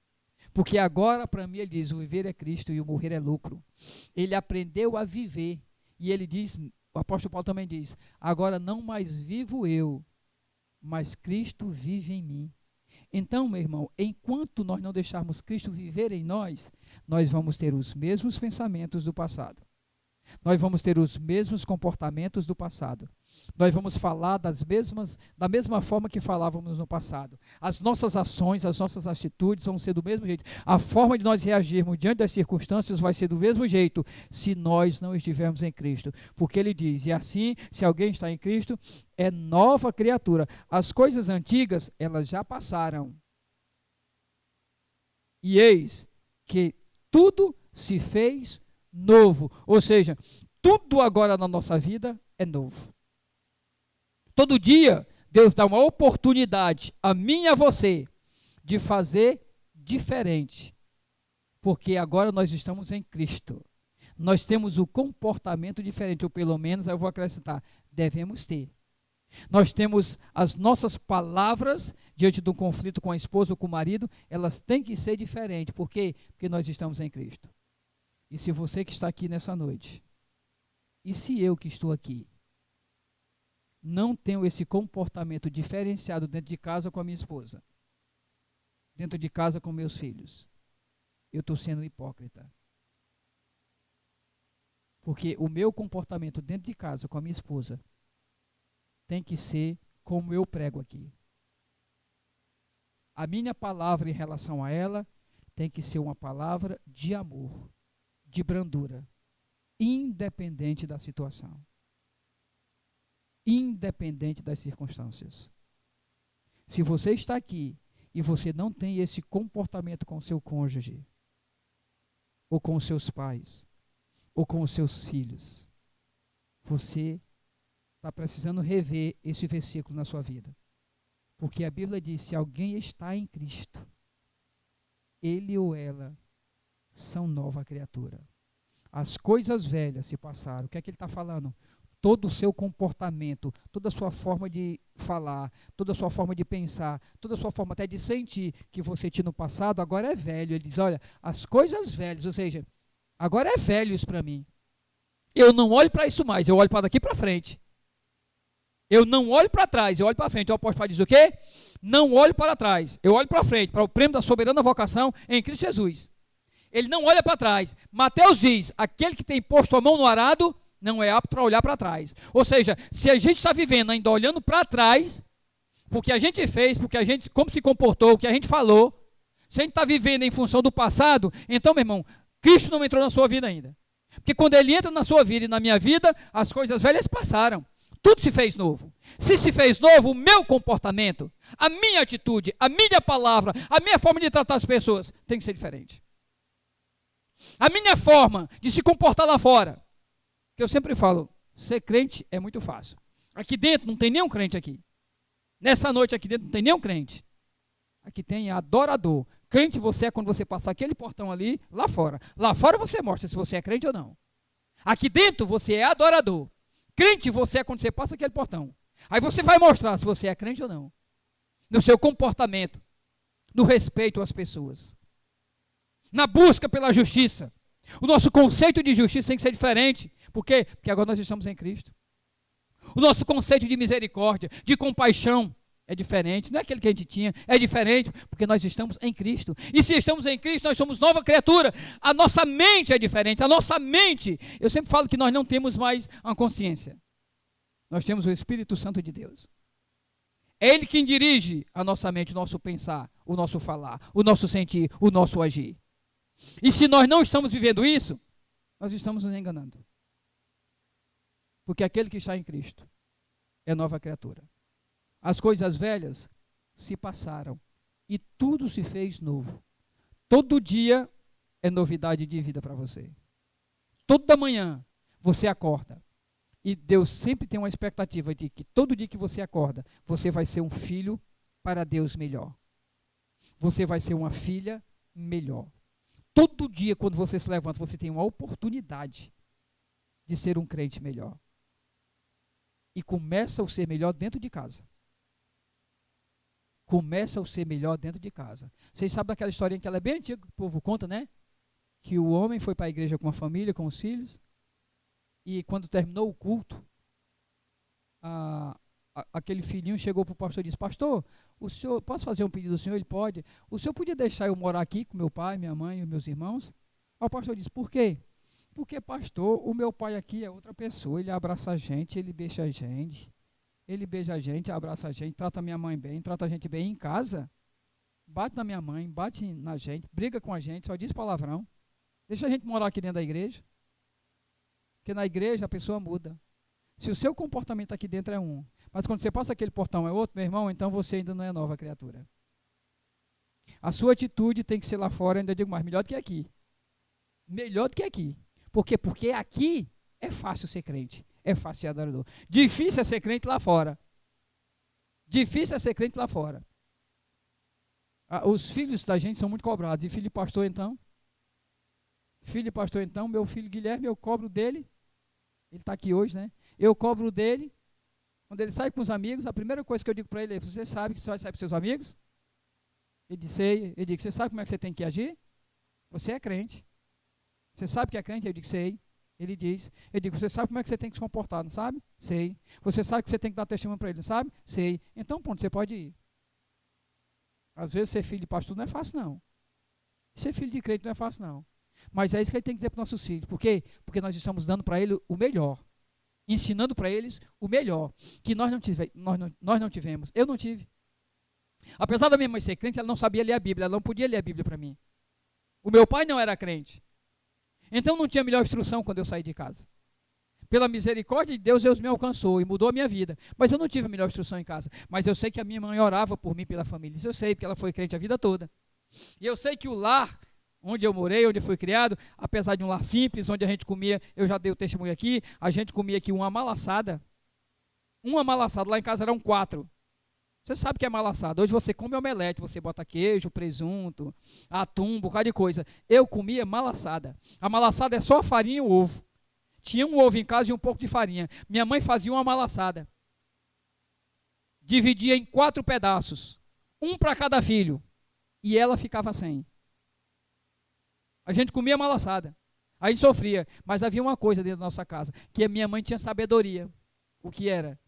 Porque agora, para mim, ele diz, o viver é Cristo e o morrer é lucro. Ele aprendeu a viver. E ele diz, o apóstolo Paulo também diz, agora não mais vivo eu, mas Cristo vive em mim. Então, meu irmão, enquanto nós não deixarmos Cristo viver em nós, nós vamos ter os mesmos pensamentos do passado. nós vamos ter os mesmos comportamentos do passado. Nós vamos falar da mesma forma que falávamos no passado. As nossas ações, as nossas atitudes vão ser do mesmo jeito. A forma de nós reagirmos diante das circunstâncias vai ser do mesmo jeito se nós não estivermos em Cristo. Porque ele diz, e assim, se alguém está em Cristo, é nova criatura. As coisas antigas, elas já passaram. E eis que tudo se fez novo. Ou seja, tudo agora na nossa vida é novo. Todo dia, Deus dá uma oportunidade a mim e a você de fazer diferente. Porque agora nós estamos em Cristo. Nós temos o comportamento diferente, ou pelo menos, eu vou acrescentar, devemos ter. Nós temos as nossas palavras diante do conflito com a esposa ou com o marido, elas têm que ser diferentes. Por quê? Porque nós estamos em Cristo. E se você que está aqui nessa noite, e se eu que estou aqui, não tenho esse comportamento diferenciado dentro de casa com a minha esposa, dentro de casa com meus filhos, eu estou sendo hipócrita. Porque o meu comportamento dentro de casa com a minha esposa tem que ser como eu prego aqui. A minha palavra em relação a ela tem que ser uma palavra de amor, de brandura, independente da situação, independente das circunstâncias. Se você está aqui e você não tem esse comportamento com o seu cônjuge, ou com os seus pais, ou com os seus filhos, você está precisando rever esse versículo na sua vida. Porque a Bíblia diz, se alguém está em Cristo, ele ou ela são nova criatura. As coisas velhas se passaram. O que é que ele está falando? Todo o seu comportamento, toda a sua forma de falar, toda a sua forma de pensar, toda a sua forma até de sentir que você tinha no passado, agora é velho. Ele diz, olha, as coisas velhas, ou seja, agora é velho isso para mim. Eu não olho para isso mais, eu olho para daqui para frente. Eu não olho para trás, eu olho para frente. O apóstolo Paulo diz o quê? Não olho para trás, eu olho para frente, para o prêmio da soberana vocação em Cristo Jesus. Ele não olha para trás. Mateus diz, aquele que tem posto a mão no arado, não é apto para olhar para trás. Ou seja, se a gente está vivendo ainda olhando para trás, porque a gente fez, porque a gente, como se comportou, o que a gente falou, se a gente está vivendo em função do passado, então, meu irmão, Cristo não entrou na sua vida ainda. Porque quando ele entra na sua vida e na minha vida, as coisas velhas passaram. Tudo se fez novo. Se se fez novo, o meu comportamento, a minha atitude, a minha palavra, a minha forma de tratar as pessoas tem que ser diferente. A minha forma de se comportar lá fora. Que eu sempre falo, ser crente é muito fácil. Aqui dentro não tem nenhum crente aqui. Nessa noite aqui dentro não tem nenhum crente. Aqui tem adorador. Crente você é quando você passar aquele portão ali, lá fora. Lá fora você mostra se você é crente ou não. Aqui dentro você é adorador. Crente você é quando você passa aquele portão. Aí você vai mostrar se você é crente ou não. No seu comportamento. No respeito às pessoas. Na busca pela justiça. O nosso conceito de justiça tem que ser diferente. Por quê? Porque agora nós estamos em Cristo. O nosso conceito de misericórdia, de compaixão, é diferente. Não é aquele que a gente tinha, é diferente, porque nós estamos em Cristo. E se estamos em Cristo, nós somos nova criatura. A nossa mente é diferente. A nossa mente, eu sempre falo que nós não temos mais uma consciência. Nós temos o Espírito Santo de Deus. É Ele quem dirige a nossa mente, o nosso pensar, o nosso falar, o nosso sentir, o nosso agir. E se nós não estamos vivendo isso, nós estamos nos enganando. Porque aquele que está em Cristo é nova criatura. As coisas velhas se passaram e tudo se fez novo. Todo dia é novidade de vida para você. Toda manhã você acorda. E Deus sempre tem uma expectativa de que todo dia que você acorda, você vai ser um filho para Deus melhor. Você vai ser uma filha melhor. Todo dia, quando você se levanta, você tem uma oportunidade de ser um crente melhor. E começa a ser melhor dentro de casa. Começa a ser melhor dentro de casa. Vocês sabem daquela historinha que ela é bem antiga, que o povo conta, né? Que o homem foi para a igreja com a família, com os filhos, e quando terminou o culto, aquele filhinho chegou para o pastor e disse, pastor, o senhor, posso fazer um pedido ao senhor? Ele pode. O senhor podia deixar eu morar aqui com meu pai, minha mãe e meus irmãos? O pastor disse, por quê? Porque, pastor, o meu pai aqui é outra pessoa, ele abraça a gente, ele beija a gente, abraça a gente, trata a minha mãe bem, trata a gente bem em casa, bate na minha mãe, bate na gente, briga com a gente, só diz palavrão. Deixa a gente morar aqui dentro da igreja, porque na igreja a pessoa muda. Se o seu comportamento aqui dentro é um, mas quando você passa aquele portão é outro, meu irmão, então você ainda não é nova criatura. A sua atitude tem que ser lá fora, eu ainda digo mais, melhor do que aqui. Melhor do que aqui. Por quê? Porque aqui é fácil ser crente, é fácil ser adorador. Difícil é ser crente lá fora. Difícil é ser crente lá fora. Os filhos da gente são muito cobrados. E filho de pastor, então? Filho de pastor, então, meu filho Guilherme, eu cobro dele. Ele está aqui hoje, né? Eu cobro dele. Quando ele sai com os amigos, a primeira coisa que eu digo para ele é: você sabe que você vai sair para os seus amigos? Ele disse: sei. Eu digo: você sabe como é que você tem que agir? Você é crente. Você sabe que é crente? Eu digo: sei. Ele diz: eu digo: você sabe como é que você tem que se comportar, não sabe? Sei. Você sabe que você tem que dar testemunho para ele, não sabe? Sei. Então, ponto, você pode ir. Às vezes ser filho de pastor não é fácil, não. Ser filho de crente não é fácil, não. Mas é isso que ele tem que dizer para os nossos filhos. Por quê? Porque nós estamos dando para ele o melhor. Ensinando para eles o melhor. Que nós não tivemos. Eu não tive. Apesar da minha mãe ser crente, ela não sabia ler a Bíblia. Ela não podia ler a Bíblia para mim. O meu pai não era crente. Então não tinha melhor instrução quando eu saí de casa. Pela misericórdia de Deus me alcançou e mudou a minha vida. Mas eu não tive a melhor instrução em casa. Mas eu sei que a minha mãe orava por mim, pela família. Isso eu sei, porque ela foi crente a vida toda. E eu sei que o lar onde eu morei, onde eu fui criado, apesar de um lar simples, onde a gente comia, eu já dei o testemunho aqui, a gente comia aqui uma malaçada. Uma malaçada, lá em casa eram 4. Você sabe que é malaçada. Hoje você come omelete, você bota queijo, presunto, atum, um bocado de coisa. Eu comia malaçada. A malaçada é só farinha e ovo. Tinha um ovo em casa e um pouco de farinha. Minha mãe fazia uma malaçada. Dividia em 4 pedaços. Um para cada filho. E ela ficava sem. A gente comia malaçada. A gente sofria. Mas havia uma coisa dentro da nossa casa. Que a minha mãe tinha sabedoria. O que era?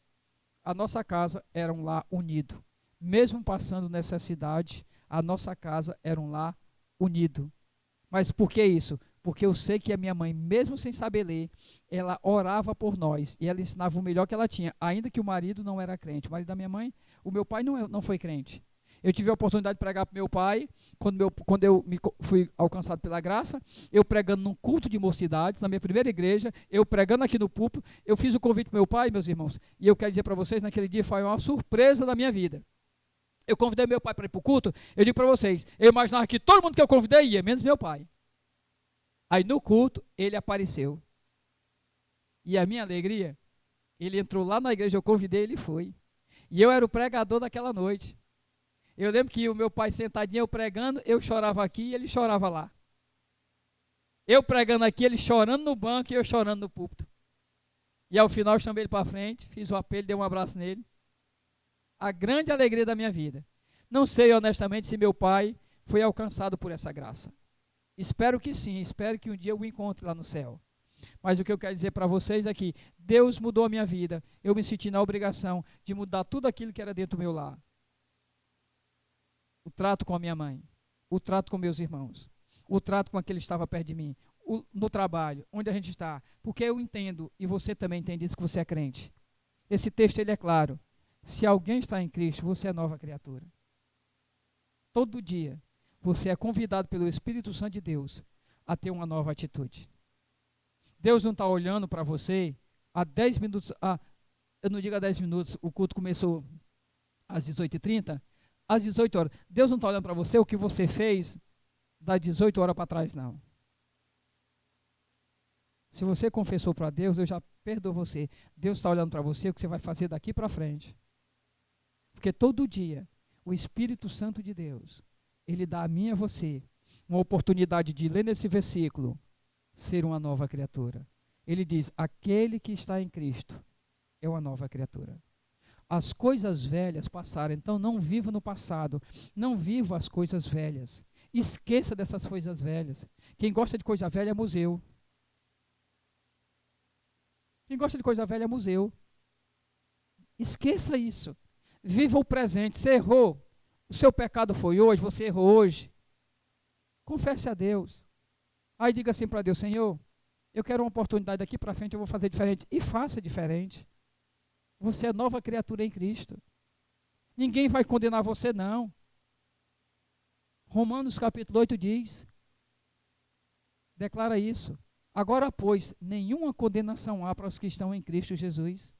A nossa casa era um lar unido. Mesmo passando necessidade, a nossa casa era um lar unido. Mas por que isso? Porque eu sei que a minha mãe, mesmo sem saber ler, ela orava por nós e ela ensinava o melhor que ela tinha, ainda que o marido não era crente. O marido da minha mãe, o meu pai não foi crente. Eu tive a oportunidade de pregar para meu pai, quando eu fui alcançado pela graça, eu pregando num culto de mocidades, na minha primeira igreja, eu pregando aqui no púlpito, eu fiz o convite para meu pai, meus irmãos, e eu quero dizer para vocês, naquele dia foi uma surpresa da minha vida. Eu convidei meu pai para ir para o culto, eu digo para vocês, eu imaginava que todo mundo que eu convidei ia, menos meu pai. Aí no culto, ele apareceu. E a minha alegria, ele entrou lá na igreja, eu convidei, ele foi. E eu era o pregador daquela noite. Eu lembro que o meu pai sentadinho, eu pregando, eu chorava aqui e ele chorava lá. Eu pregando aqui, ele chorando no banco e eu chorando no púlpito. E ao final eu chamei ele para frente, fiz o apelo, dei um abraço nele. A grande alegria da minha vida. Não sei honestamente se meu pai foi alcançado por essa graça. Espero que sim, espero que um dia eu o encontre lá no céu. Mas o que eu quero dizer para vocês é que Deus mudou a minha vida. Eu me senti na obrigação de mudar tudo aquilo que era dentro do meu lar. O trato com a minha mãe, o trato com meus irmãos, o trato com aquele que estava perto de mim, no trabalho, onde a gente está. Porque eu entendo, e você também entende isso, que você é crente. Esse texto ele é claro. Se alguém está em Cristo, você é nova criatura. Todo dia, você é convidado pelo Espírito Santo de Deus a ter uma nova atitude. Deus não está olhando para você há 10 minutos, eu não digo há 10 minutos, o culto começou às 18h30, às 18 horas. Deus não está olhando para você o que você fez das 18 horas para trás, não. Se você confessou para Deus, eu já perdoo você. Deus está olhando para você o que você vai fazer daqui para frente. Porque todo dia, o Espírito Santo de Deus, ele dá a mim e a você uma oportunidade de ler nesse versículo, ser uma nova criatura. Ele diz, aquele que está em Cristo é uma nova criatura. As coisas velhas passaram, então não viva no passado, não viva as coisas velhas. Esqueça dessas coisas velhas. Quem gosta de coisa velha é museu. Quem gosta de coisa velha é museu. Esqueça isso. Viva o presente. Você errou. O seu pecado foi hoje, você errou hoje. Confesse a Deus. Aí diga assim para Deus, Senhor, eu quero uma oportunidade daqui para frente, eu vou fazer diferente. E faça diferente. Você é nova criatura em Cristo. Ninguém vai condenar você, não. Romanos capítulo 8 diz, declara isso. Agora, pois, nenhuma condenação há para os que estão em Cristo Jesus.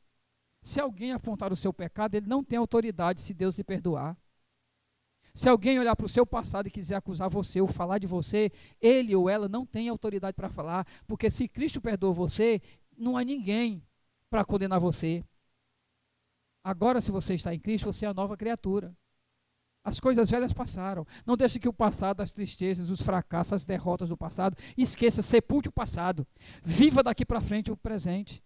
Se alguém apontar o seu pecado, ele não tem autoridade se Deus lhe perdoar. Se alguém olhar para o seu passado e quiser acusar você ou falar de você, ele ou ela não tem autoridade para falar, porque se Cristo perdoou você, não há ninguém para condenar você. Agora, se você está em Cristo, você é a nova criatura. As coisas velhas passaram. Não deixe que o passado, as tristezas, os fracassos, as derrotas do passado, esqueça, sepulte o passado. Viva daqui para frente o presente.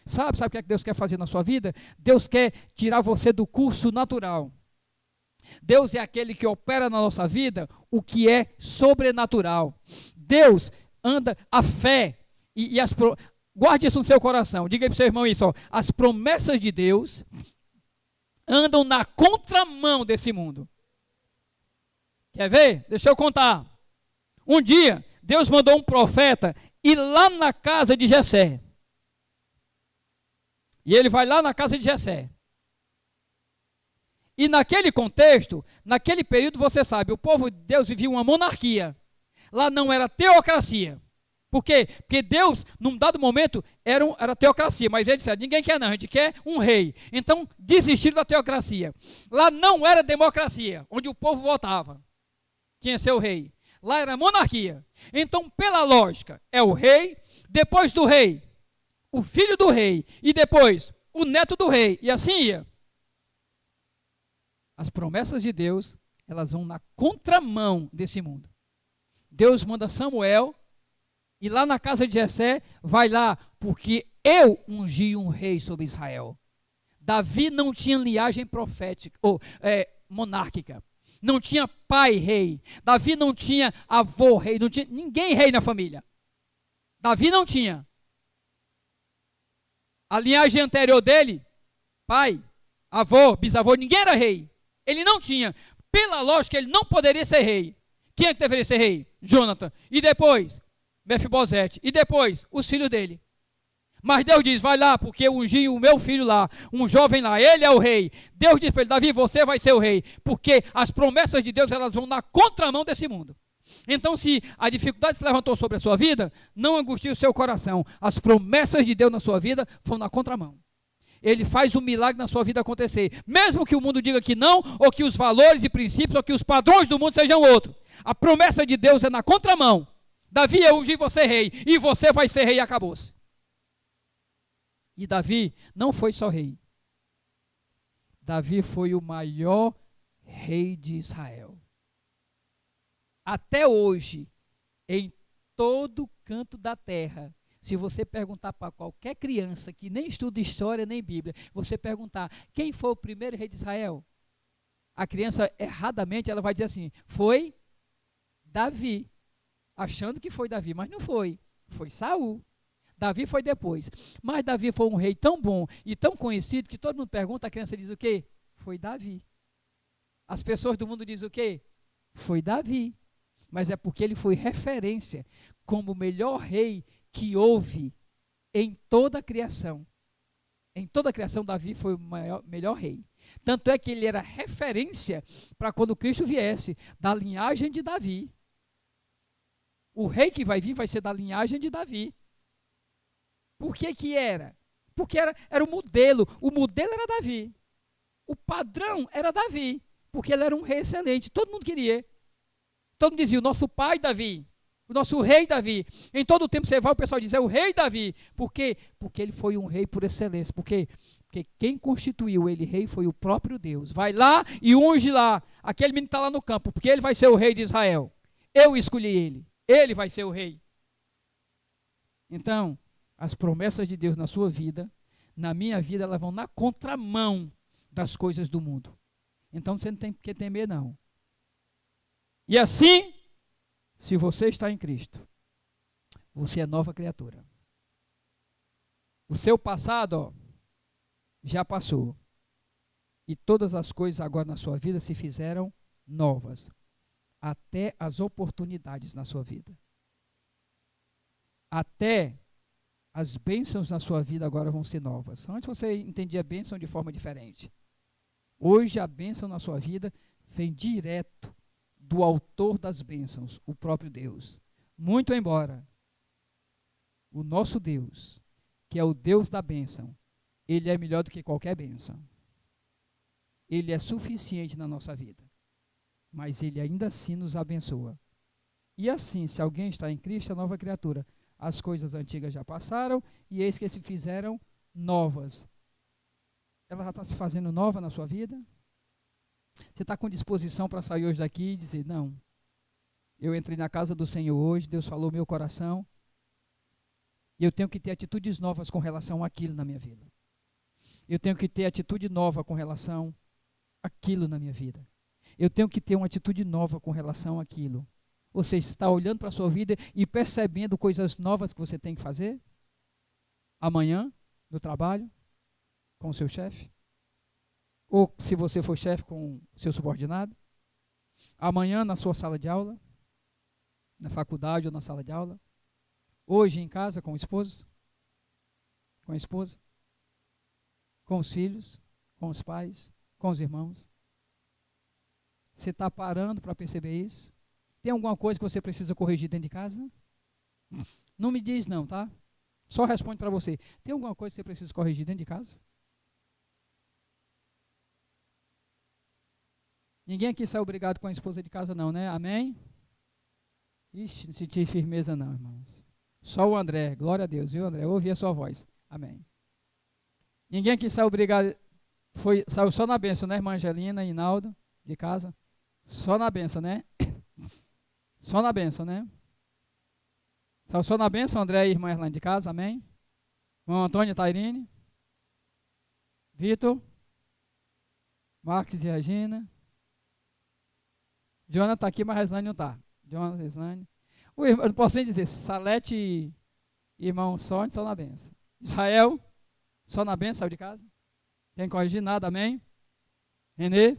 Sabe o que é que Deus quer fazer na sua vida? Deus quer tirar você do curso natural. Deus é aquele que opera na nossa vida o que é sobrenatural. Deus anda a fé guarde isso no seu coração. Diga aí para o seu irmão isso, ó. As promessas de Deus andam na contramão desse mundo. Quer ver? Deixa eu contar. Um dia, Deus mandou um profeta ir lá na casa de Jessé. E ele vai lá na casa de Jessé. E naquele contexto, naquele período, você sabe, o povo de Deus vivia uma monarquia. Lá não era teocracia. Por quê? Porque Deus, num dado momento, era teocracia, mas ele disse, ninguém quer não, a gente quer um rei. Então, desistiram da teocracia. Lá não era democracia, onde o povo votava quem ia ser o rei. Lá era monarquia. Então, pela lógica, é o rei, depois do rei, o filho do rei, e depois o neto do rei, e assim ia. As promessas de Deus, elas vão na contramão desse mundo. Deus manda Samuel, e lá na casa de Jessé, vai lá, porque eu ungi um rei sobre Israel. Davi não tinha linhagem profética, ou monárquica. Não tinha pai rei. Davi não tinha avô rei. Não tinha ninguém rei na família. Davi não tinha. A linhagem anterior dele, pai, avô, bisavô, ninguém era rei. Ele não tinha. Pela lógica, ele não poderia ser rei. Quem é que deveria ser rei? Jonathan. E depois, Mefibosete. E depois, os filhos dele. Mas Deus diz, vai lá, porque eu ungi o meu filho lá, um jovem lá, ele é o rei. Deus diz para ele, Davi, você vai ser o rei. Porque as promessas de Deus, elas vão na contramão desse mundo. Então, se a dificuldade se levantou sobre a sua vida, não angustie o seu coração. As promessas de Deus na sua vida vão na contramão. Ele faz um milagre na sua vida acontecer. Mesmo que o mundo diga que não, ou que os valores e princípios, ou que os padrões do mundo sejam outros. A promessa de Deus é na contramão. Davi, eu ungi você rei, e você vai ser rei e acabou-se. E Davi não foi só rei. Davi foi o maior rei de Israel. Até hoje, em todo canto da terra, se você perguntar para qualquer criança que nem estuda história nem Bíblia, você perguntar quem foi o primeiro rei de Israel, a criança erradamente ela vai dizer assim, foi Davi, achando que foi Davi, mas não foi, foi Saul. Davi foi depois, mas Davi foi um rei tão bom e tão conhecido que todo mundo pergunta, a criança diz o quê? Foi Davi. As pessoas do mundo dizem o quê? Foi Davi. Mas é porque ele foi referência como o melhor rei que houve em toda a criação. Em toda a criação, Davi foi o melhor rei. Tanto é que ele era referência para quando Cristo viesse, da linhagem de Davi. O rei que vai vir vai ser da linhagem de Davi. Por que que era? Porque era o modelo era Davi. O padrão era Davi, porque ele era um rei excelente, todo mundo queria. Todo mundo dizia, o nosso pai Davi, o nosso rei Davi. Em todo o tempo você vai, o pessoal diz, é o rei Davi. Por quê? Porque ele foi um rei por excelência. Por quê? Porque quem constituiu ele rei foi o próprio Deus. Vai lá e unge lá, aquele menino está lá no campo, porque ele vai ser o rei de Israel. Eu escolhi ele vai ser o rei. Então, as promessas de Deus na sua vida, na minha vida, elas vão na contramão das coisas do mundo. Então você não tem que temer, não. E assim, se você está em Cristo, você é nova criatura. O seu passado, já passou. E todas as coisas agora na sua vida se fizeram novas. Até as oportunidades na sua vida. Até as bênçãos na sua vida agora vão ser novas. Antes você entendia a bênção de forma diferente. Hoje a bênção na sua vida vem direto do autor das bênçãos, o próprio Deus. Muito embora o nosso Deus, que é o Deus da bênção, ele é melhor do que qualquer bênção. Ele é suficiente na nossa vida, mas ele ainda assim nos abençoa. E assim, se alguém está em Cristo, é nova criatura. As coisas antigas já passaram e eis que se fizeram novas. Ela já está se fazendo nova na sua vida? Você está com disposição para sair hoje daqui e dizer, não, eu entrei na casa do Senhor hoje, Deus falou meu coração, e eu tenho que ter atitudes novas com relação àquilo na minha vida. Eu tenho que ter atitude nova com relação àquilo na minha vida. Eu tenho que ter uma atitude nova com relação àquilo. Você está olhando para a sua vida e percebendo coisas novas que você tem que fazer? Amanhã, no trabalho, com o seu chefe? Ou se você for chefe, com o seu subordinado? Amanhã, na sua sala de aula? Na faculdade ou na sala de aula? Hoje, em casa, com o esposo? Com a esposa? Com os filhos? Com os pais? Com os irmãos? Você está parando para perceber isso? Tem alguma coisa que você precisa corrigir dentro de casa? Não me diz não, tá? Só responde para você. Tem alguma coisa que você precisa corrigir dentro de casa? Ninguém aqui saiu obrigado com a esposa de casa não, né? Amém? Ixi, não senti firmeza não, irmãos. Só o André, glória a Deus, viu André? Eu ouvi a sua voz. Amém. Ninguém aqui saiu obrigado, saiu só na bênção, né, irmã Angelina e Inaldo, de casa? Só na bênção, né? Só na bênção, né? Saiu só na bênção, André e irmã Erlane de casa, amém? Irmão Antônio, Tairine, Vitor, Marcos e Regina. Jonathan está aqui, mas a Islane não está. Jonathan, Islane. Eu não posso nem dizer, Salete e irmão Sônia, só na benção. Israel, só na benção, saiu de casa. Tem que corrigir nada, amém? Renê,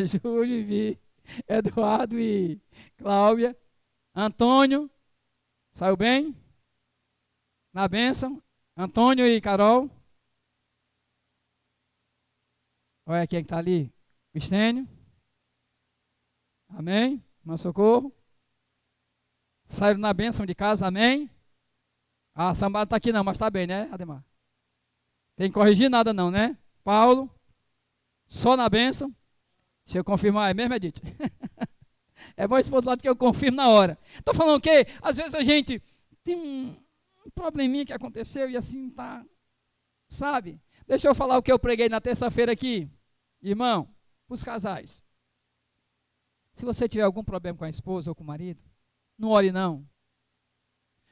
Júlio e Vi, Eduardo e Cláudia. Antônio, saiu bem? Na benção. Antônio e Carol. Olha quem está ali. Estênio. Amém? Irmã Socorro. Saíram na bênção de casa, amém? Ah, Sambada está aqui não, mas está bem, né, Ademar? Tem que corrigir nada não, né? Paulo, só na bênção. Se eu confirmar, é mesmo, Edith? É bom esse outro lado que eu confirmo na hora. Estou falando o quê? Às vezes a gente tem um probleminha que aconteceu e assim tá, sabe? Deixa eu falar o que eu preguei na terça-feira aqui. Irmão, para os casais. Se você tiver algum problema com a esposa ou com o marido, não ore não.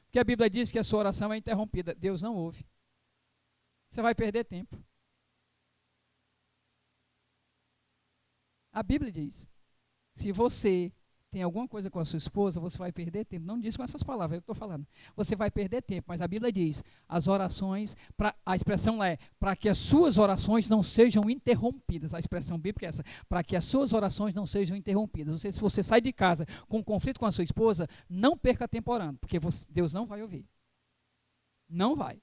Porque a Bíblia diz que a sua oração é interrompida. Deus não ouve. Você vai perder tempo. A Bíblia diz, se você tem alguma coisa com a sua esposa, você vai perder tempo. Não diz com essas palavras, eu estou falando. Você vai perder tempo, mas a Bíblia diz, as orações, a expressão lá é, para que as suas orações não sejam interrompidas. A expressão bíblica é essa, para que as suas orações não sejam interrompidas. Ou seja, se você sai de casa com um conflito com a sua esposa, não perca tempo orando, porque Deus não vai ouvir. Não vai.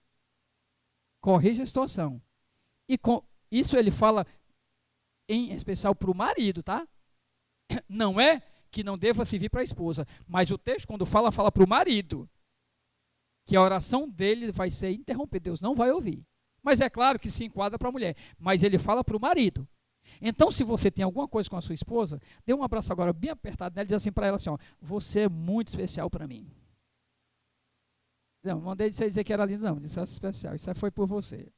Corrija a situação. E com isso ele fala em especial para o marido, tá? Não é que não deva servir para a esposa, mas o texto quando fala para o marido, que a oração dele vai ser interrompida, Deus não vai ouvir. Mas é claro que se enquadra para a mulher, mas ele fala para o marido. Então se você tem alguma coisa com a sua esposa, dê um abraço agora bem apertado nela e diz assim para ela assim, ó, você é muito especial para mim. Não mandei você dizer que era lindo não, disse especial, isso foi por você.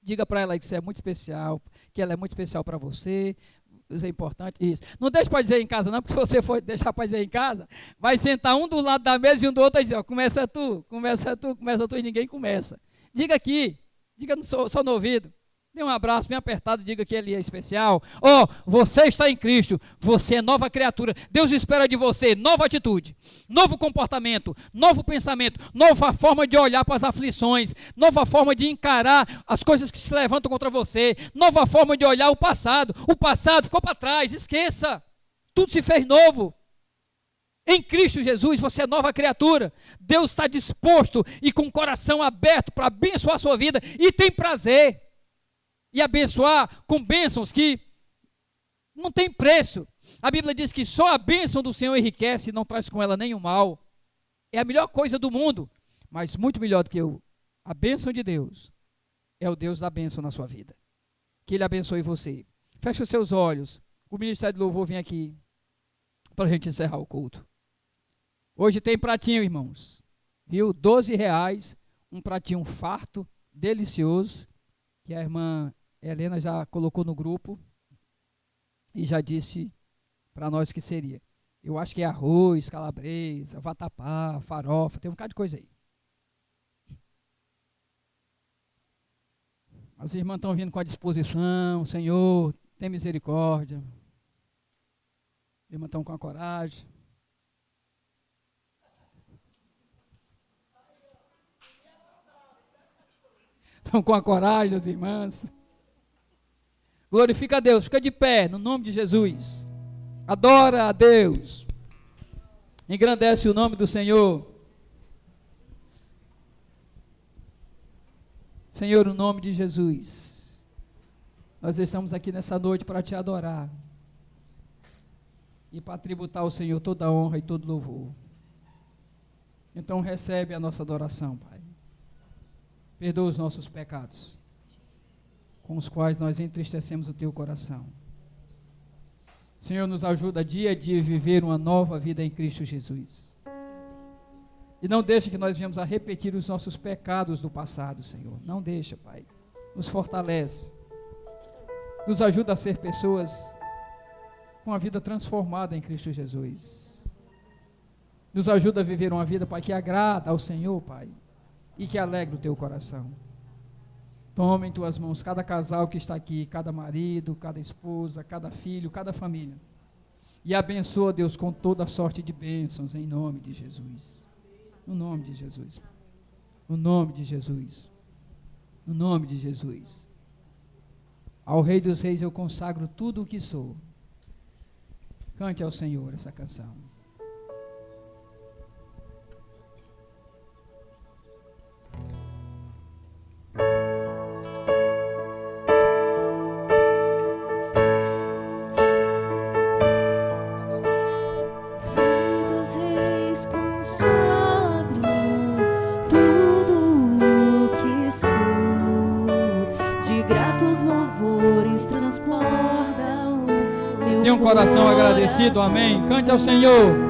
Diga para ela aí que você é muito especial, que ela é muito especial para você. Isso é importante, isso. Não deixe para dizer em casa não, porque se você for deixar para dizer em casa, vai sentar um do lado da mesa e um do outro e dizer, ó, começa tu, e ninguém começa. Diga aqui, diga só no ouvido, dê um abraço bem apertado, diga que ele é especial. Ó, você está em Cristo, você é nova criatura, Deus espera de você nova atitude, novo comportamento, novo pensamento, nova forma de olhar para as aflições, nova forma de encarar as coisas que se levantam contra você, nova forma de olhar o passado ficou para trás, esqueça, tudo se fez novo. Em Cristo Jesus você é nova criatura. Deus está disposto e com o coração aberto para abençoar a sua vida e tem prazer. E abençoar com bênçãos que não tem preço. A Bíblia diz que só a bênção do Senhor enriquece e não traz com ela nenhum mal. É a melhor coisa do mundo, mas muito melhor do que a bênção de Deus é o Deus da bênção na sua vida. Que Ele abençoe você. Feche os seus olhos. O Ministério do Louvor vem aqui para a gente encerrar o culto. Hoje tem pratinho, irmãos. Viu? R$12, um pratinho farto, delicioso, que a irmã Helena já colocou no grupo e já disse para nós que seria. Eu acho que é arroz, calabresa, vatapá, farofa, tem um bocado de coisa aí. As irmãs estão vindo com a disposição, Senhor, tem misericórdia. As irmãs estão com a coragem. Estão com a coragem, as irmãs. Glorifica a Deus, fica de pé, no nome de Jesus. Adora a Deus. Engrandece o nome do Senhor. Senhor, no nome de Jesus, nós estamos aqui nessa noite para te adorar e para tributar ao Senhor toda a honra e todo louvor. Então recebe a nossa adoração, Pai. Perdoa os nossos pecados, com os quais nós entristecemos o teu coração. Senhor, nos ajuda dia a dia a viver uma nova vida em Cristo Jesus. E não deixa que nós venhamos a repetir os nossos pecados do passado, Senhor. Não deixa, Pai. Nos fortalece. Nos ajuda a ser pessoas com a vida transformada em Cristo Jesus. Nos ajuda a viver uma vida, Pai, que agrada ao Senhor, Pai, e que alegre o teu coração. Toma em tuas mãos cada casal que está aqui, cada marido, cada esposa, cada filho, cada família. E abençoa, Deus, com toda a sorte de bênçãos, em nome de Jesus. No nome de Jesus. No nome de Jesus. No nome de Jesus. Ao Rei dos Reis eu consagro tudo o que sou. Cante ao Senhor essa canção. Tem um coração agradecido, amém? Cante ao Senhor.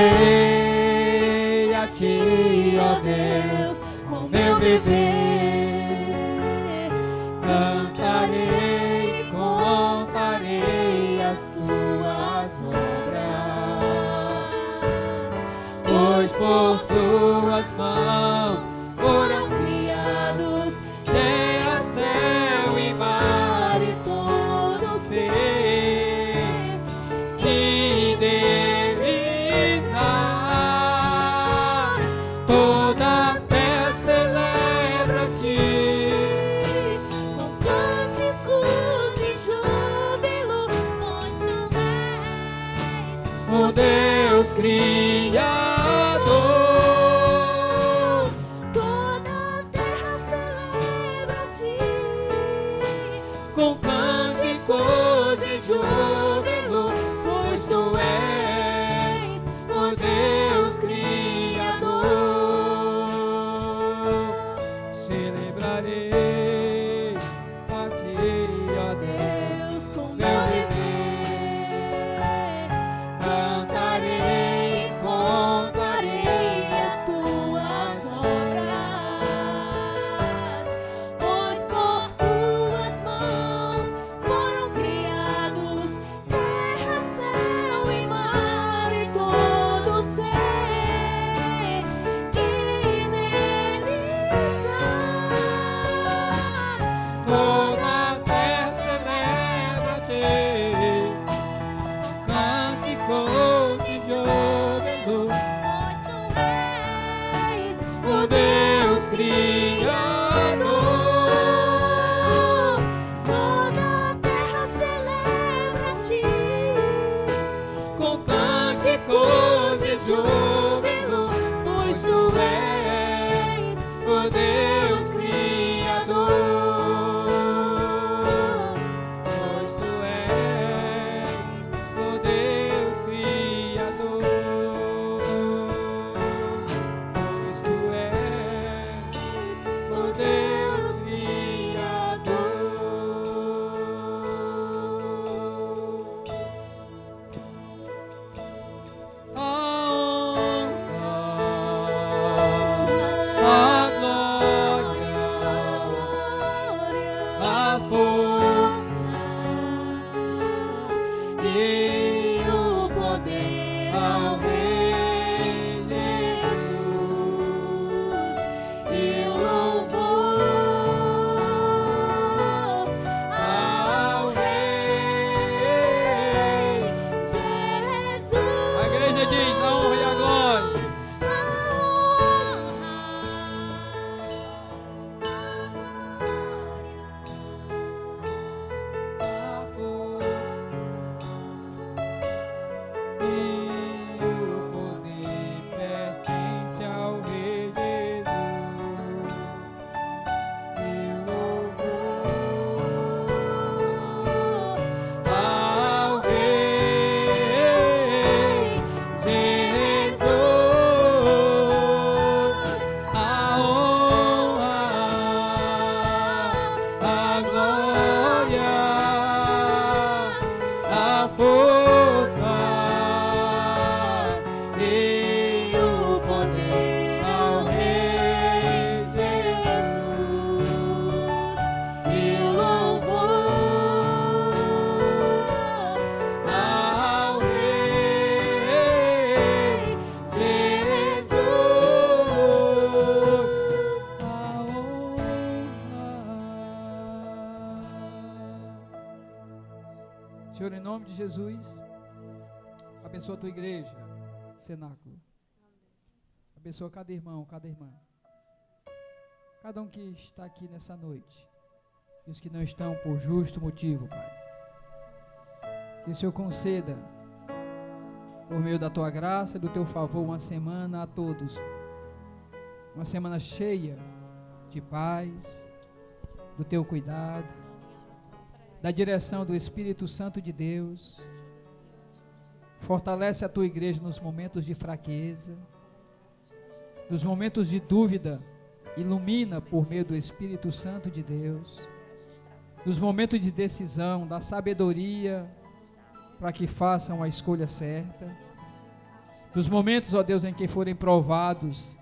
Celebrarei a ti, ó Deus, com meu viver. Cantarei, contarei as tuas obras, pois por tuas mãos foram criados terra, céu e mar e todo ser que deles há. Toda a terra celebra-te com cânticos de júbilo, pois tu és o Deus Criador. Toda a terra celebra-te com cânticos de júbilo, pois tu és o Deus Criador. Celebrarei a ti, ó Deus, com meu viver. Cantarei, cânticos de júbilo, pois tu és o Deus Criador. Pois tu és o Deus Criador. Pois tu és o Deus Criador. A glória, a força e o poder ao Rei Jesus, e o louvor ao Rei Jesus. A igreja diz: a honra e a glória. A força e o poder pertence ao Rei Jesus, e o louvor ao Rei Jesus. A honra, a glória, a força e o poder ao Rei Jesus, e o louvor ao Rei Jesus. A honra. Senhor, em nome de Jesus, abençoa a tua igreja, cenáculo. Abençoa cada irmão, cada irmã. Cada um que está aqui nessa noite. E os que não estão por justo motivo, Pai. Que o Senhor conceda, por meio da tua graça e do teu favor, uma semana a todos. Uma semana cheia de paz, do teu cuidado, da direção do Espírito Santo de Deus. Fortalece a tua igreja nos momentos de fraqueza, nos momentos de dúvida, ilumina por meio do Espírito Santo de Deus. Nos momentos de decisão, dá sabedoria para que façam a escolha certa. Nos momentos, ó Deus, em que forem provados,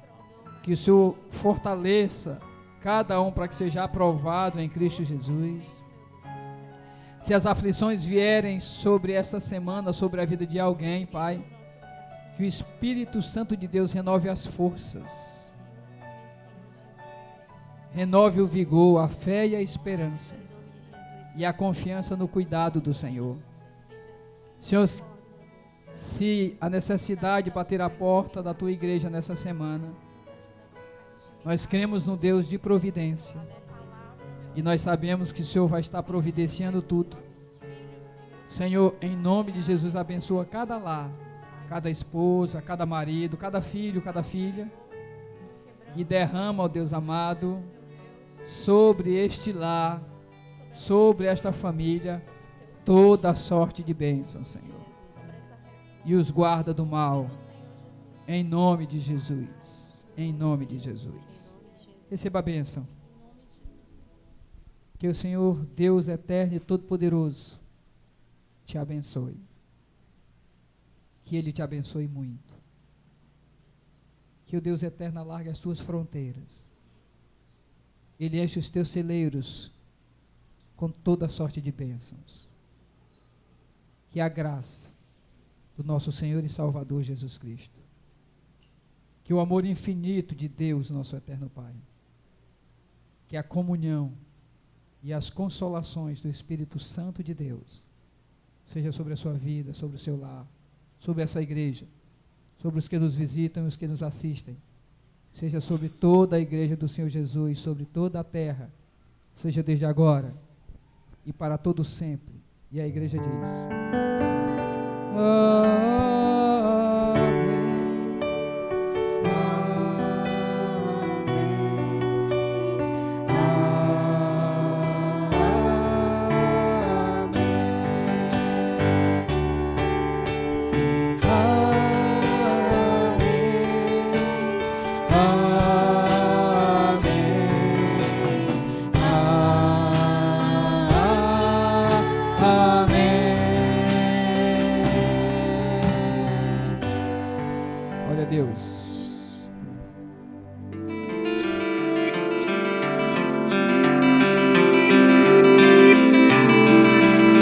que o Senhor fortaleça cada um para que seja aprovado em Cristo Jesus. Se as aflições vierem sobre esta semana, sobre a vida de alguém, Pai, que o Espírito Santo de Deus renove as forças, renove o vigor, a fé e a esperança, e a confiança no cuidado do Senhor. Senhor, se a necessidade bater a porta da tua igreja nessa semana, nós cremos no Deus de providência, e nós sabemos que o Senhor vai estar providenciando tudo. Senhor, em nome de Jesus, abençoa cada lar, cada esposa, cada marido, cada filho, cada filha, e derrama, ó Deus amado, sobre este lar, sobre esta família, toda a sorte de bênção, Senhor, e os guarda do mal, em nome de Jesus, em nome de Jesus. Receba a bênção. Que o Senhor, Deus eterno e todo-poderoso, te abençoe. Que Ele te abençoe muito. Que o Deus eterno alargue as suas fronteiras. Ele enche os teus celeiros com toda sorte de bênçãos. Que a graça do nosso Senhor e Salvador Jesus Cristo, que o amor infinito de Deus, nosso eterno Pai, que a comunhão e as consolações do Espírito Santo de Deus seja sobre a sua vida, sobre o seu lar, sobre essa igreja, sobre os que nos visitam e os que nos assistem, seja sobre toda a igreja do Senhor Jesus, sobre toda a terra, seja desde agora e para todo sempre. E a igreja diz: amém. Deus.